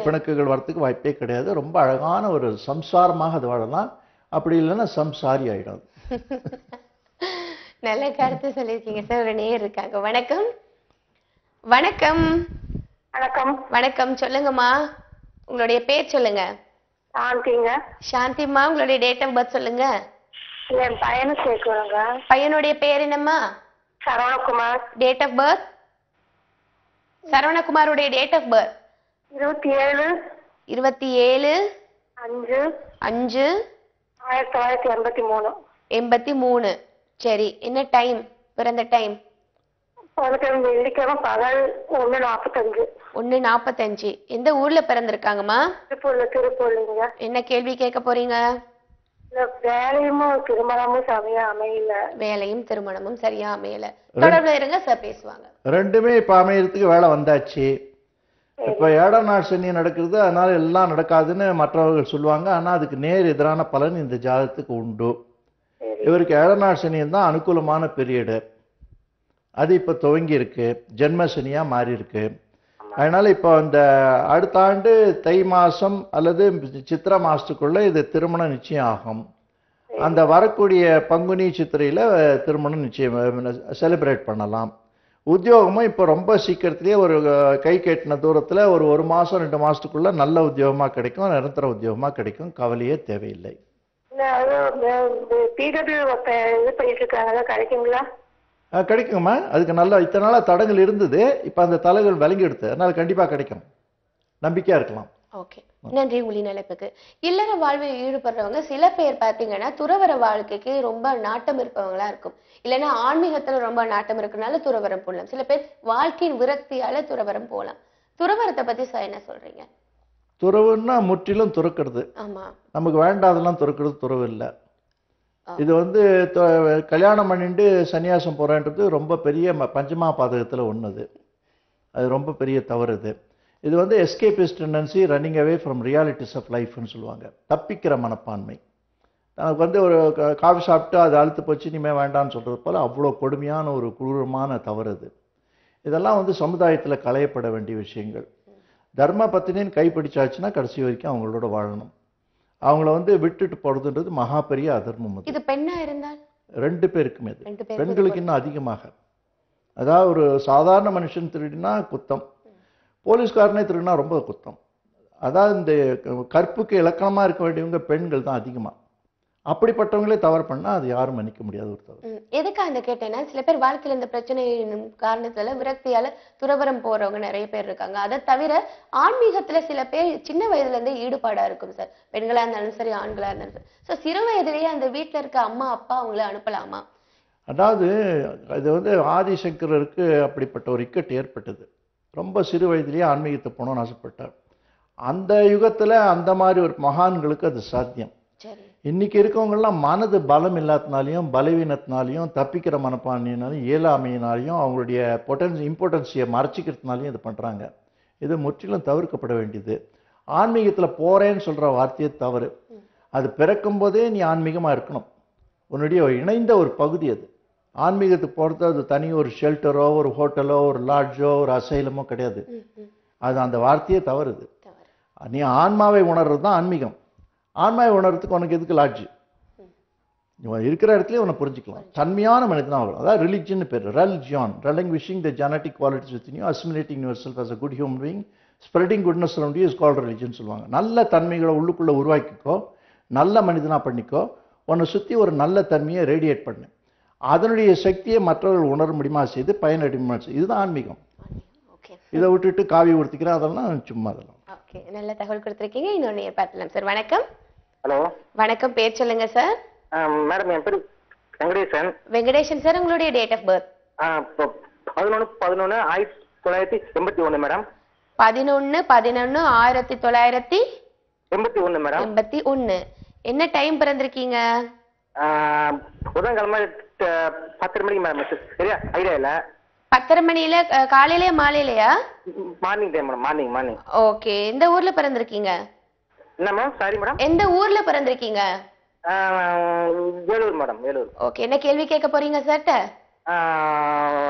பிணக்குகள் வரத்துக்கு வாய்ப்பே கிடையாது. ரொம்ப அழகான ஒரு சம்சாரமாக அது வாழலாம். அப்படி இல்லைன்னா சம்சாரி ஆயிடும். நல்ல கருத்து சொல்லியிருக்கீங்க சார். ஒரு நேயர் இருக்காங்க. வணக்கம். வணக்கம். வணக்கம். வணக்கம், சொல்லுங்கம்மா. உங்களுடைய பேர் சொல்லுங்க. சாந்திங்க. சாந்திம்மா, உங்களுடைய டேட் ஆஃப் பர்த் சொல்லுங்க. என் பையனை சேர்க்கணுங்க. பையனுடைய பேர் என்னம்மா? சரவணகுமார். Date of birth? சரவணகுமாருடைய டேட் ஆஃப் பர்த் 27/5/1983. சரி, என்ன டைம் பிறந்த டைம்? வெள்ளிக்கிழமை பகல் 1:45. 1:45. எந்த ஊர்ல பிறந்திருக்காங்கம்மா? திருப்பூர்லங்க. என்ன கேள்வி கேட்க போறீங்க? வேலையும் திருமணமும் சரியா அமையல. வேலையும் திருமணமும் சரியா அமையல. தொடர்புல இருங்க சார், பேசுவாங்க. ரெண்டுமே இப்ப அமையறதுக்கு வேலை வந்தாச்சு. இப்ப 7ஆம் நாள் சனி நடக்குது, அதனால எல்லாம் நடக்காதுன்னு மற்றவர்கள் சொல்லுவாங்க. ஆனா அதுக்கு நேர் எதிரான பலன் இந்த ஜாதகத்துக்கு உண்டு. இவருக்கு 7ஆம் நாள் சனி தான் அனுகூலமான பீரியடு. அது இப்ப துவங்கி இருக்கு, ஜென்ம சனியா மாறி இருக்கு. அதனால இப்போ இந்த அடுத்த ஆண்டு தை மாசம் அல்லது சித்திரை மாசத்துக்குள்ள இது திருமணம் நிச்சயம் ஆகும். அந்த வரக்கூடிய பங்குனி சித்திரையில திருமணம் நிச்சயம் செலிப்ரேட் பண்ணலாம். உத்தியோகமும் இப்போ ரொம்ப சீக்கிரத்திலேயே ஒரு கை கெட்டின தூரத்துல ஒரு மாசம் 2 மாசத்துக்குள்ள நல்ல உத்தியோகமா கிடைக்கும், நிரந்தர உத்தியோகமா கிடைக்கும். கவலையே தேவையில்லை. கிடைக்குங்கம்மா. அதுக்கு நல்லா இத்தனை நாளா தடங்கள் இருந்தது, இப்ப அந்த தலைகள் விளங்கி எடுத்து, அதனால கண்டிப்பா கிடைக்கும். நம்பிக்கையா இருக்கலாம். ஓகே, நன்றி உங்களின் அழைப்புக்கு. இல்லற வாழ்வில் ஈடுபடுறவங்க சில பேர் பாத்தீங்கன்னா துறவர வாழ்க்கைக்கு ரொம்ப நாட்டம் இருப்பவங்களா இருக்கும். இல்லைன்னா ஆன்மீகத்துல ரொம்ப நாட்டம் இருக்கனால துறவரம் போடலாம். சில பேர் வாழ்க்கையின் விரக்தியால துறவரம் போகலாம். துறவரத்தை பத்தி சார் என்ன சொல்றீங்க? துறவுன்னா முற்றிலும் துறக்கிறது. ஆமா, நமக்கு வேண்டாதெல்லாம் துறக்கிறது துறவு இல்லை. இது கல்யாணம் பண்ணிட்டு சன்னியாசம் போறேன்றது ரொம்ப பெரிய பஞ்சமா பாதகத்துல ஒண்ணுது. அது ரொம்ப பெரிய தவறு. இது escapist tendency, running away from realities of லைஃப்னு சொல்லுவாங்க. தப்பிக்கிற மனப்பான்மை. நமக்கு ஒரு காஃபி சாப்பிட்டு அது அழுத்து போச்சு இனிமே வேண்டாம்னு சொல்றது போல அவ்வளோ கொடுமையான ஒரு கொடூரமான தவறு அது. இதெல்லாம் சமுதாயத்துல களையப்பட வேண்டிய விஷயங்கள். தர்ம பத்தினின்னு கைப்பிடிச்சாச்சுன்னா கடைசி வரைக்கும் அவங்களோட வாழணும். அவங்கள விட்டுட்டு போறதுன்றது மகா பெரிய அதர்மம். இது பெண்ணா இருந்தால் 2 பேருக்குமே, பெண்களுக்கு இன்னும் அதிகமாக. அதாவது ஒரு சாதாரண மனுஷன் திருடினா குத்தம், போலீஸ்காரனே திருடினா ரொம்ப குத்தம். அதாவது இந்த கற்புக்கு இலக்கணமாக இருக்க வேண்டியவங்க பெண்கள் தான் அதிகமாக. அப்படிப்பட்டவங்களே தவறு பண்ணால் அது யாரும் மன்னிக்க முடியாத ஒரு தவறு. எதுக்காக அந்த கேட்டேன்னா, சில பேர் வாழ்க்கையில் இந்த பிரச்சனை காரணத்துல விரக்தியால துறவரம் போறவங்க நிறைய பேர் இருக்காங்க. அதை தவிர ஆன்மீகத்துல சில பேர் சின்ன வயதுல இருந்தே ஈடுபாடா இருக்கும் சார். பெண்களா இருந்தாலும் சரி, ஆண்களா இருந்தாலும் சரி. ஸோ சிறு வயதிலேயே அந்த வீட்டுல இருக்க அம்மா அப்பா அவங்கள அனுப்பலாமா? அதாவது இது வந்து ஆதிசங்கரருக்கு அப்படிப்பட்ட ஒரு இக்கட்டு ஏற்பட்டது. ரொம்ப சிறு வயதிலேயே ஆன்மீகத்தை போகணும்னு ஆசைப்பட்டார். அந்த யுகத்துல அந்த மாதிரி ஒரு மகான்களுக்கு அது சாத்தியம். இன்னைக்கு இருக்கவங்கெல்லாம் மனது பலம் இல்லாதனாலையும் பலவீனத்தினாலையும் தப்பிக்கிற மனப்பான்மையினாலையும் இயலாமையினாலையும் அவங்களுடைய இம்பார்ட்டன்ஸியை மறைச்சிக்கிறதுனாலையும் இது பண்றாங்க. இது முற்றிலும் தவிர்க்கப்பட வேண்டியது. ஆன்மீகத்துல போறேன்னு சொல்ற வார்த்தையே தவறு. அது பிறக்கும் போதே நீ ஆன்மீகமா இருக்கணும். உன்னுடைய இணைந்த ஒரு பகுதி அது. ஆன்மீகத்துக்கு போறது அது தனி ஒரு ஷெல்டரோ ஒரு ஹோட்டலோ ஒரு லாட்ஜோ ஒரு அசைலமோ கிடையாது. அது அந்த வார்த்தையே தவறுது. நீ ஆன்மாவை உணர்றது தான் ஆன்மீகம். ஆன்மாவை உணர்றதுக்கு உனக்கு எதுக்கு லாட்ஜ்? இருக்கிற இடத்துலயே உன்னை புரிஞ்சுக்கலாம். தன்மையான மனிதனா வரும். அதாவது ரிலிஜன் பேர், ரெலிஜியான், relinquishing the genetic qualities within you, assimilating yourself as a good human being, spreading goodness around you is called religion சொல்லுவாங்க. நல்ல தன்மைகளை உள்ளுக்குள்ள உருவாக்கிக்கோ, நல்ல மனிதனா பண்ணிக்கோ, உன்னை சுத்தி ஒரு நல்ல தன்மையை ரேடியேட் பண்ணு. அதனுடைய சக்தியை மற்றவர்கள் உணர முடியுமா செய்து பயனடையுமா செய்து. இதுதான் ஆன்மீகம். இதை விட்டுட்டு காவி உடுத்திக்கிறேன் அதெல்லாம் சும்மா. அதெல்லாம் ஓகே, நல்ல தகவல் கொடுத்துருக்கீங்க. இன்னொன்னு பார்க்கலாம் சார். வணக்கம். ஹலோ வணக்கம், பேர் சொல்லுங்க சார். மேடம், என் பேர் வெங்கடேசன். வெங்கடேசன் சார், உங்களுடைய date of birth? 11/11/1981 madam. 11/11/1981 madam. 81. என்ன டைம் பிறந்திருக்கீங்க? புதன்கிழமை 10 மணிக்கு மேடம். சரியா ஐடியா இல்ல. 10 மணில காலையிலயா மாலையிலயா? Morning time madam. Morning. Okay, எந்த ஊர்ல பிறந்திருக்கீங்க? என்ன மேம்? Sorry madam. எந்த ஊர்ல பிறந்திருக்கீங்க? வேலூர் மேடம், வேலூர். ஓகே, என்ன கேள்வி கேட்க போறீங்க சார்ட்ட?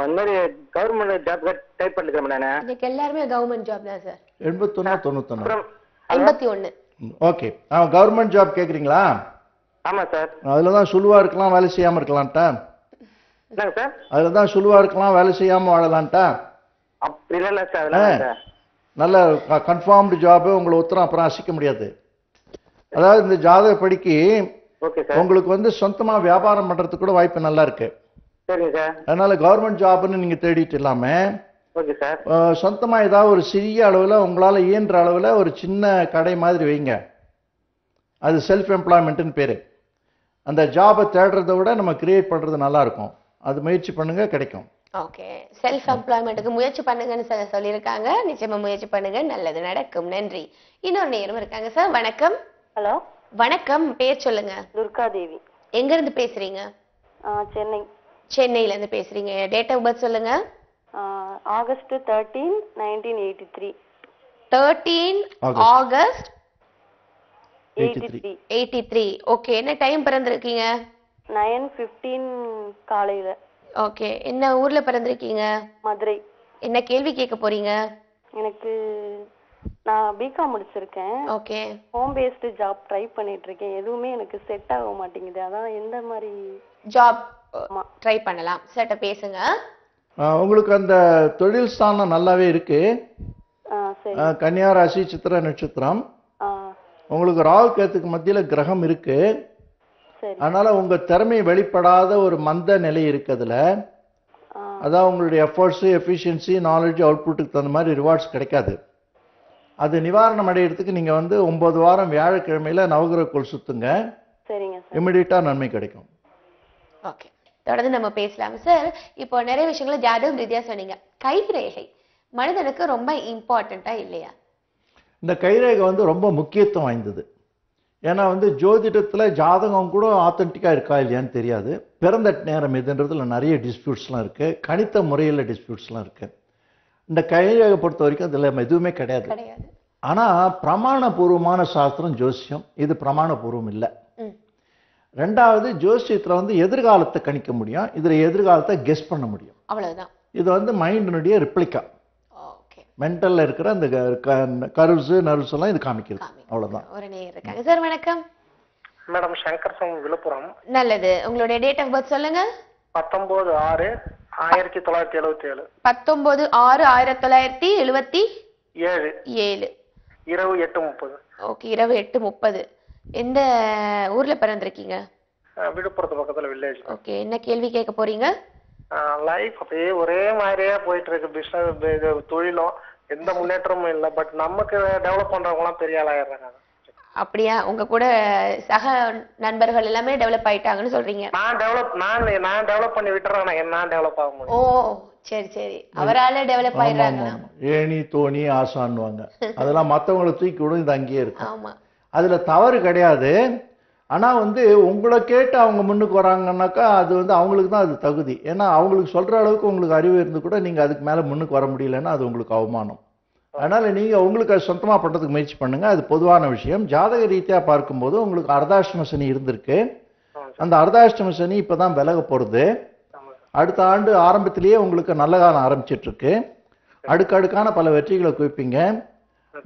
இந்த மாதிரி கவர்மெண்ட் ஜாப் டைப் பண்ணிக்கிறேன் மேடம். இன்னைக்கு எல்லாருமே கவர்மெண்ட் ஜாப் தான் சார். 81 91 51. ஓகே, கவர்மெண்ட் ஜாப் கேக்குறீங்களா? ஆமா சார். அதுல தான் சுலுவா இருக்கலாம், வேலை செய்யாம இருக்கலாம்ட்டா. என்னங்க சார்? அதுல தான் சுலுவா இருக்கலாம், வேலை செய்யாம வாழலாம்ட்டா. அப்படி இல்ல சார், அதெல்லாம் சார் நல்ல கன்ஃபார்ம்டு ஜாப். உங்களை உத்தரம் அப்புறம் அசிக்க முடியாது. அதாவது இந்த ஜாதக படிக்கு உங்களுக்கு வந்து சொந்தமா வியாபாரம் பண்றதுக்கு கூட வாய்ப்பு நல்லா இருக்கு. சரிங்க சார். அதனால கவர்மெண்ட் ஜாப்னு நீங்க தேடிட்டு இல்லாம ஓகே சார், சொந்தமா ஏதாவது ஒரு சிறிய அளவுல உங்களால இயன்ற அளவுல ஒரு சின்ன கடை மாதிரி வைங்க. அது செல்ஃப் எம்ப்ளாய்மெண்ட்னு பேரு. அந்த ஜாபை தேடுறதை விட நம்ம கிரியேட் பண்றது நல்லா இருக்கும். அது முயற்சி பண்ணுங்க, கிடைக்கும். ஓகே, செல்ஃப் எம்ப்ளாய்மெண்ட்டுக்கு முயற்சி பண்ணுங்கன்னு சொல்லியிருக்காங்க. நிச்சயமா முயற்சி பண்ணுங்க, நல்லது நடக்கும். நன்றி. இன்னொரு நேரம் இருக்காங்க சார். வணக்கம். ஹலோ. வணக்கம், பேர் சொல்லுங்க. துர்கா தேவி. எங்க இருந்து பேசுறீங்க? சென்னை. சென்னையில இருந்து பேசுறீங்க. டேட் ஆஃப் பர்த் சொல்லுங்க. ஆகஸ்ட் 13, 1983. 13 ஆகஸ்ட் 83. ஓகே, என்ன டைம் பிறந்திருக்கீங்க? 9:15 காலையில. ஓகே, என்ன ஊர்ல பிறந்திருக்கீங்க? மதுரை. என்ன கேள்வி கேட்க போறீங்க? எனக்கு நான் பிகாம் முடிச்சிருக்கேன். Okay, home based job try பண்ணிட்டு இருக்கேன். எதுவுமே எனக்கு செட் ஆக மாட்டேங்குது. அதான் எந்த மாதிரி ஜாப் ட்ரை பண்ணலாம்? சட்ட பேசுங்க. உங்களுக்கு அந்த தொழில் ஸ்தானம் நல்லாவே இருக்கு. கன்னியா ராசி, சித்திர நட்சத்திரம். உங்களுக்கு ராகு கேத்துக்கு மத்தியில கிரகம் இருக்கு. அதனால உங்க திறமை வெளிப்படாத ஒரு மந்த நிலை இருக்குதுல. அதான் உங்களுடைய எஃபர்ட்ஸ், எஃபிஷியன்சி, நாலேஜ், அவுட்புட்டுக்கு தகுந்த மாதிரி ரிவார்ட்ஸ் கிடைக்காது. அது நிவாரணம் அடையிறதுக்கு நீங்க வந்து 9 வாரம் வியாழக்கிழமையில நவகிரக கோள் சுத்துங்க. சரிங்க சார். இமிடியேட்டா நன்மை கிடைக்கும். ஓகே, தொடர்ந்து நம்ம பேசலாம் சார். இப்போ நிறைய விஷயங்களை ஜாதகம் ரீதியா சொன்னீங்க. கைரேகை மனிதனுக்கு ரொம்ப இம்பார்ட்டண்டா இல்லையா? இந்த கைரேகை வந்து ரொம்ப முக்கியத்துவம் வாய்ந்தது. ஏன்னா வந்து ஜோதிடத்துல ஜாதகம் கூட ஆத்தென்டிக்கா இருக்கா இல்லையான்னு தெரியாது. பிறந்த நேரம் எதுன்றதுல நிறைய டிஸ்பியூட்ஸ்லாம் இருக்கு. கணித்த முறையில் டிஸ்பியூட்ஸ்லாம் இருக்கு. இந்த கைரேகை பொறுத்த வரைக்கும் அதுல எதுவுமே கிடையாது. ஆனா பிரமாணபூர்வமான சாஸ்திரம் ஜோசியம். இது பிரமாணபூர்வம் இல்லை. ரெண்டாவது, ஜோசியத்துல வந்து எதிர்காலத்தை கணிக்க முடியும். இதுல எதிர்காலத்தை கெஸ் பண்ண முடியும். அவ்வளவுதான். இது வந்து மைண்டினுடைய ரிப்ளிகா. மென்டல்ல இருக்கிற அந்த கர்வ்ஸ், நர்வ்ஸ் எல்லாம் இது காமிக்கிறது. அவ்வளவுதான். ஒரு நேயர் இருக்காங்க சார். வணக்கம் மேடம். சங்கர் சிங், விழுப்புரம். நல்லது. உங்களுடைய டேட் ஆஃப் பர்த் சொல்லுங்க. 19/6/1981. 1977. 19/6/1977. இரவு 8:30. ஓகே, இரவு 8:30. எந்த ஊர்ல பிறந்திருக்கீங்க? விழுப்புரத்து பக்கத்துல வில்லேஜ். ஓகே, என்ன கேள்வி கேட்க போறீங்க? லைஃப் அப்படியே ஒரே மாதிரியே போயிட்டு இருக்கு. பிசினஸ் தொழிலும் எந்த முன்னேற்றமும் இல்லை. பட் நமக்கு டெவலப் பண்றவங்க எல்லாம் பெரிய ஆளாயிடுறாங்க. அப்படியா? உங்க கூட சக நண்பர்கள் எல்லாமே டெவலப் ஆயிட்டாங்கன்னு சொல்றீங்க? நான் டெவலப் பண்ணி விட்டுறேன். நான் டெவலப் ஆக முடியும். ஓ சரி சரி, அவரால டெவலப் ஆயிடுறாங்க. ஏணி தோணி ஆசான்வாங்க. அதெல்லாம் மற்றவங்களை தூக்கி விடும், இது அங்கேயே இருக்கும். ஆமா, அதுல தவறு கிடையாது. ஆனா உங்களை கேட்டு அவங்க முன்னுக்கு வராங்கன்னாக்கா அது அவங்களுக்கு தான் அது தகுதி. ஏன்னா அவங்களுக்கு சொல்ற அளவுக்கு உங்களுக்கு அறிவு இருந்து கூட நீங்க அதுக்கு மேல முன்னுக்கு வர முடியலன்னா அது உங்களுக்கு அவமானம். அதனால நீங்க உங்களுக்கு அது சொந்தமா பண்றதுக்கு முயற்சி பண்ணுங்க. அது பொதுவான விஷயம். ஜாதக ரீதியா பார்க்கும்போது உங்களுக்கு அர்த்தாஷ்டம சனி இருந்திருக்கு. அந்த அர்த்தாஷ்டம சனி இப்பதான் விலக போறது. அடுத்த ஆண்டு ஆரம்பத்திலேயே உங்களுக்கு நல்ல காலம் ஆரம்பிச்சிட்டு இருக்கு. அடுக்கடுக்கான பல வெற்றிகளை குவிப்பீங்க.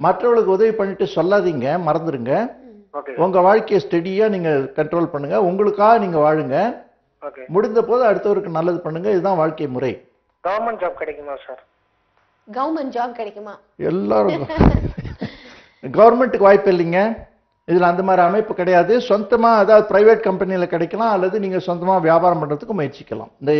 மற்றவர்களுக்கு உதவி பண்ணிட்டு சொல்லாதீங்க, மறந்துடுங்க. உங்க வாழ்க்கையை ஸ்டெடியா நீங்க கண்ட்ரோல் பண்ணுங்க. உங்களுக்காக நீங்க வாழுங்க. முடிந்த போது அடுத்தவருக்கு நல்லது பண்ணுங்க. இதுதான் வாழ்க்கை முறை. கவர்மெண்ட் ஜாப் கிடைக்குமா சார்? கவர்மெண்ட் ஜாப் கிடைக்குமா? எல்லாரும் கவர்மெண்ட்டுக்கு வாய்ப்பு இல்லைங்க. இதுல அந்த மாதிரி அமைப்பு கிடையாது. சொந்தமா அதாவது பிரைவேட் கம்பெனியில கிடைக்கலாம், அல்லது நீங்க சொந்தமா வியாபாரம் பண்றதுக்கு முயற்சிக்கலாம். இந்த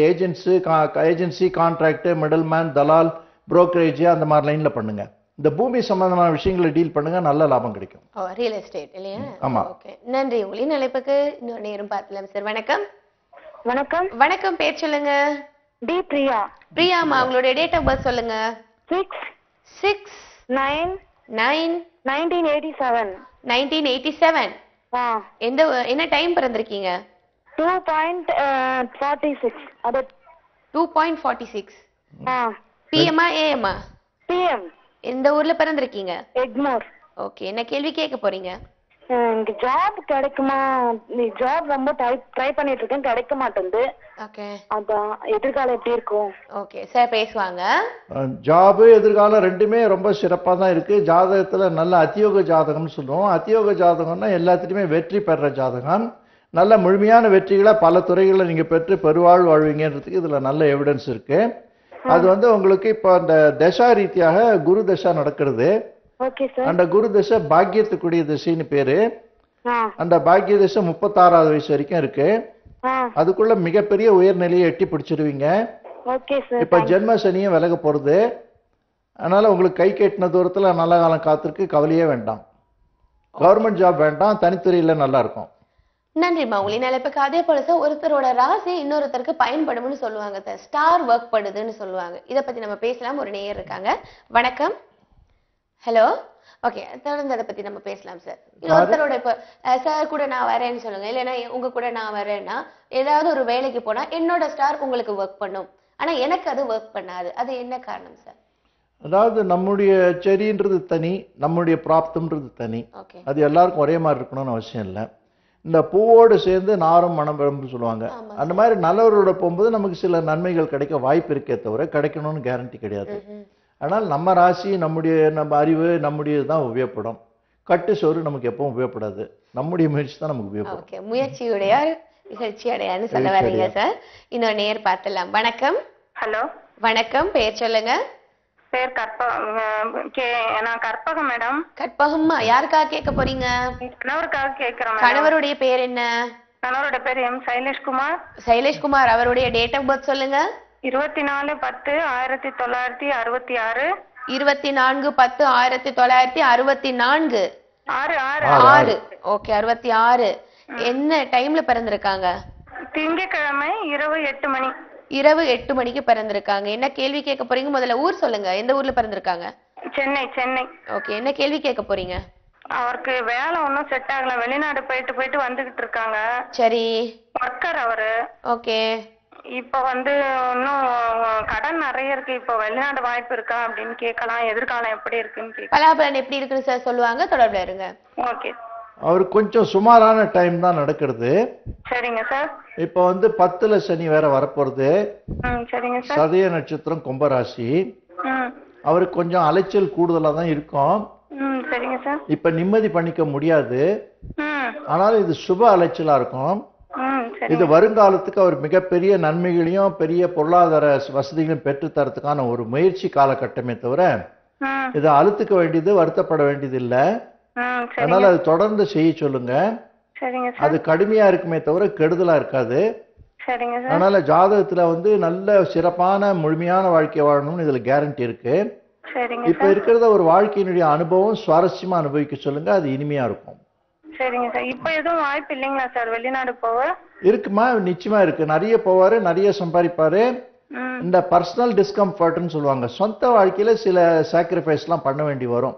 ஏஜென்சி கான்ட்ராக்ட், மிடில் மேன், தலால், புரோக்கரேஜ் அந்த மாதிரி லைன்ல பண்ணுங்க. இந்த பூமி சம்பந்தமான விஷயங்களை டீல் பண்ணுங்க, நல்ல லாபம் கிடைக்கும். ரியல் எஸ்டேட் இல்லையா? ஆமா. ஓகே, நன்றி. உங்களின் அழைப்புக்கு இன்னொரு நேரம் பார்க்கலாம் சார். வணக்கம். வணக்கம். வணக்கம், பேர் சொல்லுங்க. டி பிரியா. பிரியாமா, உங்களுடைய டேட் ஆஃப் பர்த் சொல்லுங்க. 6/9/1987. 1987. என்ன டைம் பிறந்திருக்கீங்க? 2.46. அது 2.46. பிஎம்ஆ ஏஎம்ஆ? பிஎம். எந்த ஊர்ல பிறந்திருக்கீங்க? எக்மோர். ஓகே, என்ன கேள்வி கேட்க போறீங்க? எனக்கு ஜாப் கிடைக்குமா? ஜாப் ரொம்ப ட்ரை பண்ணிட்டு இருக்கேன், கிடைக்க மாட்டேங்குது. ஓகே, அதான் எதிர்காலம் எப்படி இருக்கும்? ஓகே சார், பேசுவாங்க. ஜாப் எதிர்காலம் ரெண்டுமே ரொம்ப சிறப்பா தான் இருக்கு. ஜாதகத்துல நல்ல அத்தியோக ஜாதகம்னு சொல்லுவோம். அத்தியோக ஜாதகம்னா எல்லாத்துலயுமே வெற்றி பெற ஜாதகம். நல்ல முழுமையான வெற்றிகளை பல துறைகளில் நீங்க பெற்று பெருவாழ் வாழ்வீங்கன்றதுக்கு இதுல நல்ல எவிடன்ஸ் இருக்கு. அது உங்களுக்கு இப்போ அந்த தசா ரீதியாக குரு தசா நடக்கிறது. அந்த குரு தசை பாக்கியத்துக்குரிய திசைன்னு பேரு. அந்த பாக்கிய தசை 36வது வயசு வரைக்கும் இருக்கு. அதுக்குள்ள மிகப்பெரிய உயர்நிலையை எட்டி பிடிச்சிருவீங்க. இப்ப ஜென்ம சனியும் விலக போறது. அதனால உங்களுக்கு கை கெட்டின தூரத்துல நல்ல காலம் காத்திருக்கு, கவலையே வேண்டாம். கவர்மெண்ட் ஜாப் வேண்டாம், தனித்துறையில நல்லா இருக்கும். நன்றிமா, உங்களின் அழைப்புக்கு. அதே போல சார், ஒருத்தரோட ராசி இன்னொருத்தருக்கு பயன்படும்னு சொல்லுவாங்க. ஸ்டார் ஒர்க் பண்ணுதுன்னு சொல்லுவாங்க. இதை பத்தி நம்ம பேசலாம். ஒரு நேயர் இருக்காங்க. வணக்கம். ஹலோ. ஓகே, தொடர்ந்து அதை பத்தி நம்ம பேசலாம் சார். ஒருத்தரோட இப்ப சார் கூட நான் வரேன்னு சொல்லுங்க, இல்லைன்னா உங்க கூட நான் வரேன்னா ஏதாவது ஒரு வேலைக்கு போனா என்னோட ஸ்டார் உங்களுக்கு ஒர்க் பண்ணும், ஆனா எனக்கு அது ஒர்க் பண்ணாது. அது என்ன காரணம் சார்? அதாவது நம்முடைய செடின்றது தனி, நம்முடைய பிராப்தம்ன்றது தனி. அது எல்லாருக்கும் ஒரே மாதிரி இருக்கணும்னு அவசியம் இல்லை. இந்த பூவோடு சேர்ந்து நாரும் மணம்பெரும்னு சொல்லுவாங்க. அந்த மாதிரி நல்லவரோட போகும்போது நமக்கு சில நன்மைகள் கிடைக்க வாய்ப்பு இருக்கே தவிர கிடைக்கணும்னு கேரண்டி கிடையாது. ஆனால் நம்ம ராசி, நம்ம அறிவு, நம்முடைய தான் உபயோகப்படும். கட்டு சோறு நமக்கு எப்பவும் உபயோகப்படாது. நம்முடைய முயற்சி தான் நமக்கு உபயோகப்படும். முயற்சியுடைய நிகழ்ச்சி அடையான்னு சொல்ல வரீங்க சார். இன்னொரு நேர் பார்த்துலாம். வணக்கம். ஹலோ. வணக்கம், பேர் சொல்லுங்க. பேர் நான் கற்பகம் மேடம். கற்பகம்மா, யாருக்காக கேட்க போறீங்க? கணவருக்காக கேட்கிறேன். கணவருடைய பேர் என்ன? கணவருடைய பேர் எம் சைலேஷ்குமார். சைலேஷ்குமார், அவருடைய டேட் ஆஃப் பர்த் சொல்லுங்க. 24/10/1966. 24/10/1964. 6. ஓகே, 66. என்ன டைம்ல பிறந்திருக்காங்க? திங்கட்கிழமை இரவு 8 மணி. இரவு 8 மணிக்கு பிறந்திருக்காங்க. என்ன கேள்வி கேட்க போறீங்க? முதல்ல ஊர் சொல்லுங்க. எந்த ஊர்ல பிறந்திருக்காங்க? சென்னை. ஓகே, என்ன கேள்வி கேட்க போறீங்க? அவருக்கு வேலை ஒன்றும் செட் ஆகல. வெளிநாடு போயிட்டு வந்துகிட்டு இருக்காங்க. சரி. ஒர்க்கர் அவரு. ஓகே. இப்ப இன்னும் கடன் நிறைய இருக்கு. இப்ப வெளிநாடு வாய்ப்பு இருக்கா அப்படின்னு கேட்கலாம். எதிர்காலம் எப்படி இருக்குன்னு பலாபலன் எப்படி இருக்குன்னு சார் சொல்லுவாங்க. தொடர்புல இருங்க. ஓகே. அவருக்கு கொஞ்சம் சுமாரான டைம் தான் நடக்கிறது. சரிங்க சார். இப்ப 10ல சனி வேற வரப்போறது. சரிங்க சார். சதய நட்சத்திரம், கும்பராசி. அவருக்கு கொஞ்சம் அலைச்சல் கூடுதலா தான் இருக்கும். சரிங்க சார். இப்ப நிம்மதி பண்ணிக்க முடியாது. ஆனாலும் இது சுப அலைச்சலா இருக்கும். இது வருங்காலத்துக்கு அவர் மிகப்பெரிய நன்மைகளையும் பெரிய பொருளாதார வசதிகளையும் பெற்று தரத்துக்கான ஒரு முயற்சி காலகட்டமே தவிர இதை அழுத்துக்க வேண்டியது வருத்தப்பட வேண்டியது இல்ல. அதனால அது தொடர்ந்து செய்ய சொல்லுங்க. அது கடுமையா இருக்குமே தவிர கெடுதலா இருக்காது. அதனால ஜாதகத்துல வந்து நல்ல சிறப்பான முழுமையான வாழ்க்கை வாழணும்னு இதுல கேரண்டி இருக்கு. இப்ப இருக்கிறத ஒரு வாழ்க்கையினுடைய அனுபவம் சுவாரஸ்யமா அனுபவிக்க சொல்லுங்க. அது இனிமையா இருக்கும். சரிங்க சார். இப்ப எதுவும் வாய்ப்பு இல்லைங்களா சார் வெளிநாடு போக? இருக்குமா, நிச்சயமா இருக்கு. நிறைய போவாரு, நிறைய சம்பாதிப்பாரு. இந்த பர்சனல் டிஸ்கம்ஃபர்ட்னு சொல்லுவாங்க. சொந்த வாழ்க்கையில சில சாக்ரிஃபைஸ் எல்லாம் பண்ண வேண்டி வரும்.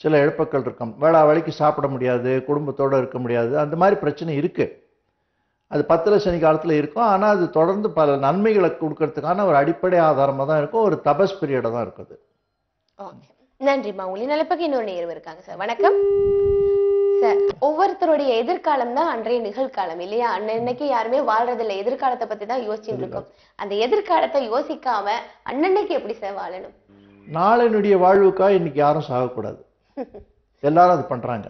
சில இழப்புகள் இருக்கும். வேளா வேலைக்கு சாப்பிட முடியாது, குடும்பத்தோட இருக்க முடியாது, அந்த மாதிரி பிரச்சனை இருக்கு. அது 10 சனி காலத்துல இருக்கும். ஆனா அது தொடர்ந்து பல நன்மைகளை கொடுக்கறதுக்கான ஒரு அடிப்படை ஆதாரமா தான் இருக்கும். ஒரு தபஸ் பீரியடா தான் இருக்குது. நன்றிமா. உங்களை நிலப்பக்கு இன்னொரு நேரம் இருக்காங்க சார். வணக்கம் சார். ஒவ்வொருத்தருடைய எதிர்காலம் தான் அன்றைய நிகழ்காலம் இல்லையா? அன்னன்னைக்கு யாருமே வாழ்றதில்லை, எதிர்காலத்தை பத்தி தான் யோசிச்சுட்டு இருக்கோம். அந்த எதிர்காலத்தை யோசிக்காம அன்னன்னைக்கு எப்படி சார் வாழணும்? நாளைனுடைய வாழ்வுக்கா இன்னைக்கு யாரும் சாகக்கூடாது. எல்லாரும் அது பண்றாங்க.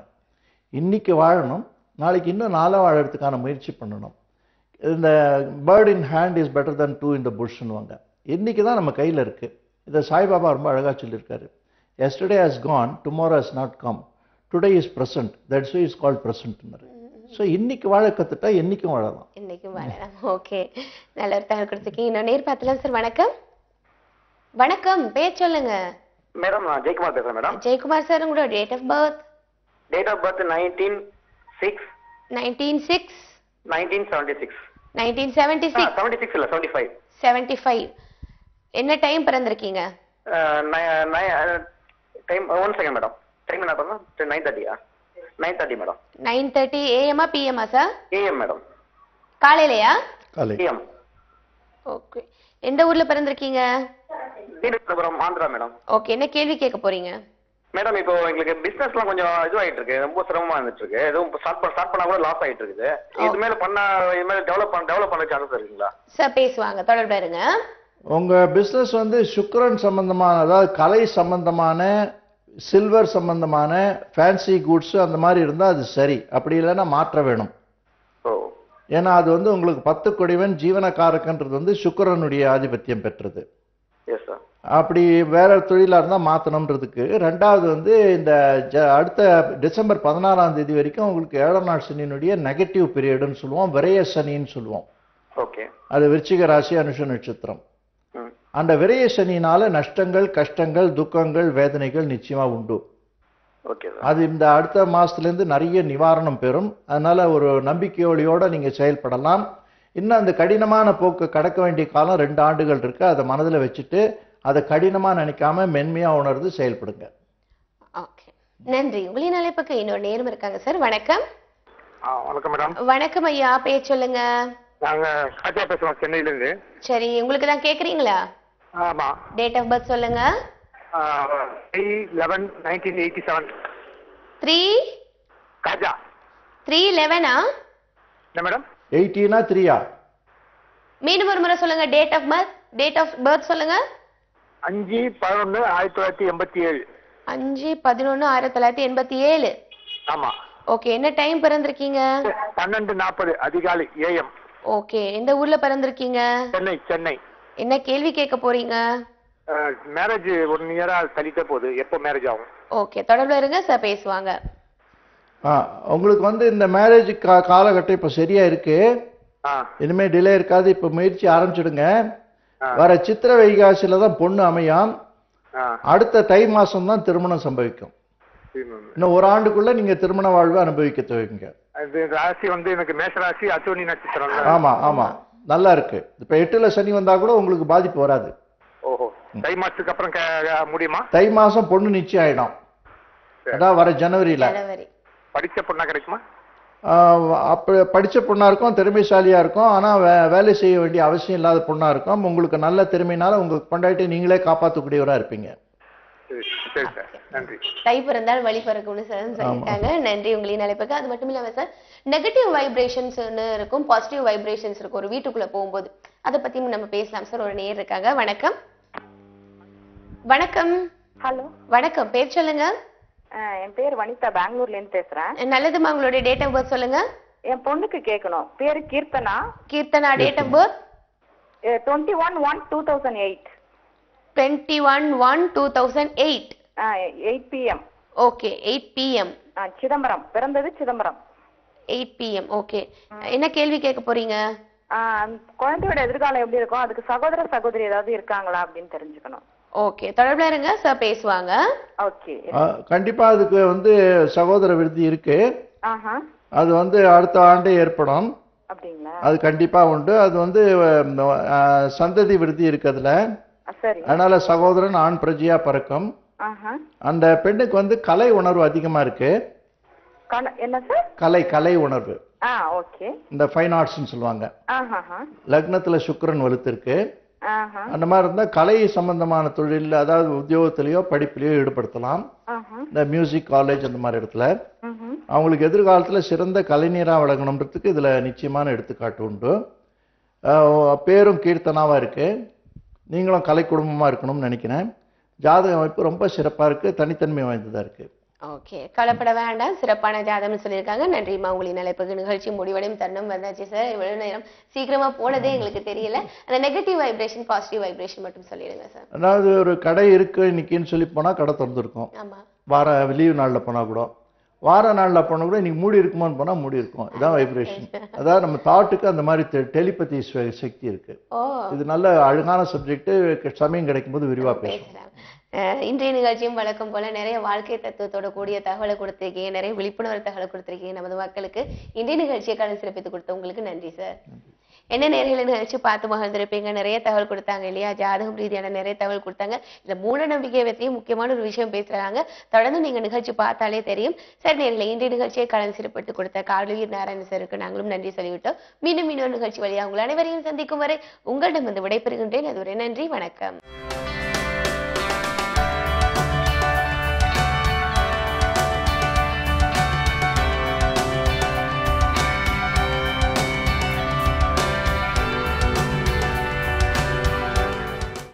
இன்னைக்கு வாழணும், நாளைக்கு இன்னும் நாளா வாழறதுக்கான முயற்சி பண்ணணும். இந்த bird in hand is better than two in the புஷ்னுவாங்க. இன்னைக்கு தான் நம்ம கையில இருக்கு. இதை சாய்பாபா ரொம்ப அழகா சொல்லியிருக்காரு. Yesterday has gone, tomorrow has not come, today is present, that's why is called present. So இன்னைக்கு வாழ கத்துட்டா என்னைக்கும் வாழலாம். இன்னைக்கும் வாழலாம். ஓகே, நல்ல ஒரு தகவல் கொடுத்துருக்கீங்க. இன்னும் நேர் பார்த்துலாம் சார். வணக்கம். வணக்கம், பேர் சொல்லுங்க. மேடம் நான் ஜெயக்குமார் பேசுறேன் மேடம். ஜெயக்குமார் சார், உங்களோட date of birth? Date of birth 19/6 1976. 1976 76 இல்ல 75. 75. என்ன டைம் பிறந்திருக்கீங்க? Time 1 second madam. டைம் என்ன பண்ணா 9:30 9:30 madam. 9:30 AM PM sir? AM madam. காலையிலயா? காலை. AM. ஓகே. எந்த ஊர்ல பிறந்திருக்கீங்க? தீனபுரம், ஆந்திரா மேடம். ஓகே, என்ன கேள்வி கேட்க போறீங்க? மேடம் இப்போ எங்களுக்கு பிசினஸ்லாம் கொஞ்சம் இதுவாயிட்டு இருக்கு, ரொம்ப சிரமமா இருந்துட்டு இருக்கு. எதுவும் ஸ்டார்ட் பண்ணா கூட லாஸ் ஆயிட்டு இருக்குது. இது மேல இது மேல டெவலப் பண்ண சான்சஸ் இருக்குங்களா? சார் பேசுவாங்க, தொடர்பு இருங்க. உங்க பிசினஸ் வந்து சுக்கிரன் சம்பந்தமான, அதாவது கலை சம்பந்தமான, சில்வர் சம்பந்தமான, ஃபேன்சி கூட்ஸ் அந்த மாதிரி இருந்தா அது சரி. அப்படி இல்லைன்னா மாற்ற வேணும். ஏன்னா அது வந்து உங்களுக்கு 10 கொடிவன் ஜீவனக்காரகன்றது வந்து சுக்கிரனுடைய ஆதிபத்தியம் பெற்றது. அப்படி வேற தொழிலா இருந்தா மாத்தணும்ன்றதுக்கு. ரெண்டாவது வந்து இந்த அடுத்த டிசம்பர் 16ஆம் தேதி வரைக்கும் உங்களுக்கு 7ஆம் நாள் சனியினுடைய நெகட்டிவ் பீரியட்னு சொல்லுவோம், விரய சனின்னு சொல்லுவோம். அது விருச்சிக ராசி, அனுஷ நட்சத்திரம். அந்த விரய சனியினால நஷ்டங்கள், கஷ்டங்கள், துக்கங்கள், வேதனைகள் நிச்சயமா உண்டு. அது இந்த அடுத்த மாசத்துல இருந்து நிறைய நிவாரணம் பெறும். அதனால ஒரு நம்பிக்கையோட நீங்க செயல்படலாம். இன்னும் அந்த கடினமான போக்கு கடக்க வேண்டிய காலம் 2 ஆண்டுகள் இருக்கு. அதை மனதில் வச்சுட்டு அதை கடினமா நினைக்காம மென்மையா உணர்ந்து செயல்படுங்க. ஓகே, நன்றி. உங்களின் அழைப்புக்கு இன்னொரு நேரம் இருக்காங்க சார். வணக்கம். வணக்கம் மேடம். வணக்கம் ஐயா, பேர் சொல்லுங்க. நாங்க காஜா பேசுறோம், சென்னையில இருந்து. சரி, உங்களுக்கு தான் கேக்குறீங்களா? ஆமா. டேட் ஆஃப் பர்த் சொல்லுங்க. 3/11/1987. 3 காஜா 3/11 என்ன மேடம்? 18 3 மீண்டும் ஒரு முறை சொல்லுங்க. டேட் ஆஃப் பர்த் சொல்லுங்க. 5/11/1987. 5/11/1987. ஆமா. ஓகே, என்ன டைம் பிறந்திருக்கீங்க? 12:40 அதிகாலை AM. ஓகே, எந்த ஊர்ல பிறந்திருக்கீங்க? சென்னை. என்ன கேள்வி கேட்க போறீங்க? மேரேஜ் 1 இயரா தள்ளிட்டே போகுது, எப்போ மேரேஜ் ஆகும்? ஓகே, தொடர்புல இருங்க சார், பேசுவாங்க. உங்களுக்கு வந்து இந்த மேரேஜ் காலகட்டம் இப்ப சரியா இருக்கு. இனிமே டிலே இருக்காது. இப்ப முயற்சி ஆரம்பிச்சிடுங்க. வர சித்திர வைகாசியில தான் பொண்ணு அமையும். அடுத்த தை மாசம் தான் திருமணம் சம்பவிக்கும். இன்னும் 1 ஆண்டுக்குள்ள நீங்க திருமண வாழ்வு அனுபவிக்க துவங்குங்க. ராசி வந்து எனக்கு மேஷ ராசி, அஸ்வினி நட்சத்திரம். ஆமா, நல்லா இருக்கு. இப்ப 8ல சனி வந்தா கூட உங்களுக்கு பாதிப்பு வராது. ஓஹோ, தை மாசத்துக்கு அப்புறம் முடியுமா? தை மாசம் பொண்ணு நிச்சயம் ஆயிடும். அதான் வர ஜனவரியில. படிச்ச பொண்ணா கிடைக்குமா? அப்ப படிச்ச பொண்ணா இருக்கும், திறமைசாலியா இருக்கும். ஆனா வேலை செய்ய வேண்டிய அவசியம் இல்லாத பொண்ணா இருக்கும். உங்களுக்கு நல்ல திறமையினால உங்க கொண்டாட்டி நீங்களே காப்பாற்றக்கூடியவரா இருப்பீங்க. சரி சார், நன்றி. தை பிறந்தால் வழி பிறக்கும்னு சார் சொல்லிட்டாங்க. நன்றி உங்களின் அழைப்புக்கு. அது மட்டும் இல்லாம சார், நெகட்டிவ் வைப்ரேஷன்ஸ் இருக்கும், பாசிட்டிவ் வைப்ரேஷன்ஸ் இருக்கும் ஒரு வீட்டுக்குள்ள போகும்போது. அதை பத்தி நம்ம பேசலாம் சார். ஒரு நேர் இருக்காங்க. வணக்கம். வணக்கம். ஹலோ. வணக்கம், பேர் சொல்லுங்க. என் பேர் வனிதா, பெங்களூர்ல இருந்து பேசுறேன். நல்லதுமா, உங்களுடைய டேட் ஆஃப் பர்த் சொல்லுங்க. என் பொண்ணுக்கு கேட்கணும். பேரு Keerthana. Keerthana, date of birth 21/1/2008. 21/1/2008. 8 PM. Okay, 8 PM. Chidambaram, பிறந்தது சிதம்பரம். 8 PM. ஓகே, என்ன கேள்வி கேட்க போறீங்க? குழந்தையோட எதிர்காலம் எப்படி இருக்கும், அதுக்கு சகோதர சகோதரி ஏதாவது இருக்காங்களா அப்படின்னு தெரிஞ்சுக்கணும். ஓகே, தொடர்புல இருங்க சார், பேசுவாங்க. ஓகே. கண்டிப்பா அதுக்கு வந்து சகோதர விருத்தி இருக்கு. அது வந்து அடுத்த ஆண்டே ஏற்படும். அப்படிங்களா? அது கண்டிப்பா உண்டு. அது வந்து சந்ததி விருத்தி இருக்குதுல. சரி. அதனால சகோதரன் ஆண் பிரஜையா பிறக்கும். அந்த பெண்ணுக்கு வந்து கலை உணர்வு அதிகமா இருக்கு. என்ன சார்? கலை உணர்வு. ஓகே. இந்த ஃபைன் ஆர்ட்ஸ்னு சொல்லுவாங்க. லக்னத்துல சுக்கிரன் வலுத்து இருக்கு. அந்த மாதிரி இருந்தா கலை சம்பந்தமான தொழில், அதாவது உத்தியோகத்திலேயோ படிப்பிலேயோ ஈடுபடுத்தலாம். இந்த மியூசிக் காலேஜ் அந்த மாதிரி இடத்துல அவங்களுக்கு எதிர்காலத்துல சிறந்த கலைஞரா வழங்கணுன்றதுக்கு இதுல நிச்சயமான எடுத்துக்காட்டு உண்டு. பேரும் கீர்த்தனாவா இருக்கு. நீங்களும் கலை குடும்பமா இருக்கணும்னு நினைக்கிறேன். ஜாதக அமைப்பு ரொம்ப சிறப்பா இருக்கு, தனித்தன்மை வாய்ந்ததா இருக்கு. ஓகே, கலப்பட வேண்டாம், சிறப்பான ஜாதகம்னு சொல்லியிருக்காங்க. நன்றிமா, உங்களின் அழைப்புக்கு. நிகழ்ச்சி முடிவடையும் தருணம் வந்தாச்சு சார். இவ்வளவு நேரம் சீக்கிரமா போனதே எங்களுக்கு தெரியல. அந்த நெகட்டிவ் வைப்ரேஷன், பாசிட்டிவ் வைப்ரேஷன் மட்டும் சொல்லிடுங்க சார். அதாவது ஒரு கடை இருக்கு இன்னைக்குன்னு சொல்லி போனா கடை திறந்துருக்கும். வார லீவ் நாள்ல போனா கூட, வார நாள்ல போனா கூட இன்னைக்கு மூடி இருக்குமான்னு போனா மூடி இருக்கும். இதான் வைப்ரேஷன். அதாவது நம்ம தாட்டுக்கு அந்த மாதிரி டெலிபதி சக்தி இருக்கு. இது நல்ல அழகான சப்ஜெக்ட். சமயம் கிடைக்கும் போது விரிவா பேசலாம். இன்றைய நிகழ்ச்சியும் வழக்கம் போல நிறைய வாழ்க்கை தத்துவத்தோட கூடிய தகவலை கொடுத்திருக்கீங்க, நிறைய விழிப்புணர்வு தகவலை கொடுத்திருக்கீங்க நமது மக்களுக்கு. இன்றைய நிகழ்ச்சியை கடன் சிறப்பித்து கொடுத்த உங்களுக்கு நன்றி சார். என்ன நேர்களை நிகழ்ச்சி பார்த்து மகிழ்ந்திருப்பீங்க. நிறைய தகவல் கொடுத்தாங்க இல்லையா? ஜாதகம் ரீதியான நிறைய தகவல் கொடுத்தாங்க. இந்த மூட நம்பிக்கையை பற்றியும் முக்கியமான ஒரு விஷயம் பேசுறாங்க. தொடர்ந்து நீங்க நிகழ்ச்சி பார்த்தாலே தெரியும் சார். நேர்களை இன்றைய நிகழ்ச்சியை கடன் சிறப்பித்து கொடுத்த கார்லுயிர் நாராயண சாருக்கு நாங்களும் நன்றி சொல்லிவிட்டோம். மீண்டும் இன்னொரு நிகழ்ச்சி வழியாக உங்கள் அனைவரையும் சந்திக்கும் வரை உங்களிடம் வந்து விடைபெறுகின்றேன். அதுவரை நன்றி, வணக்கம்.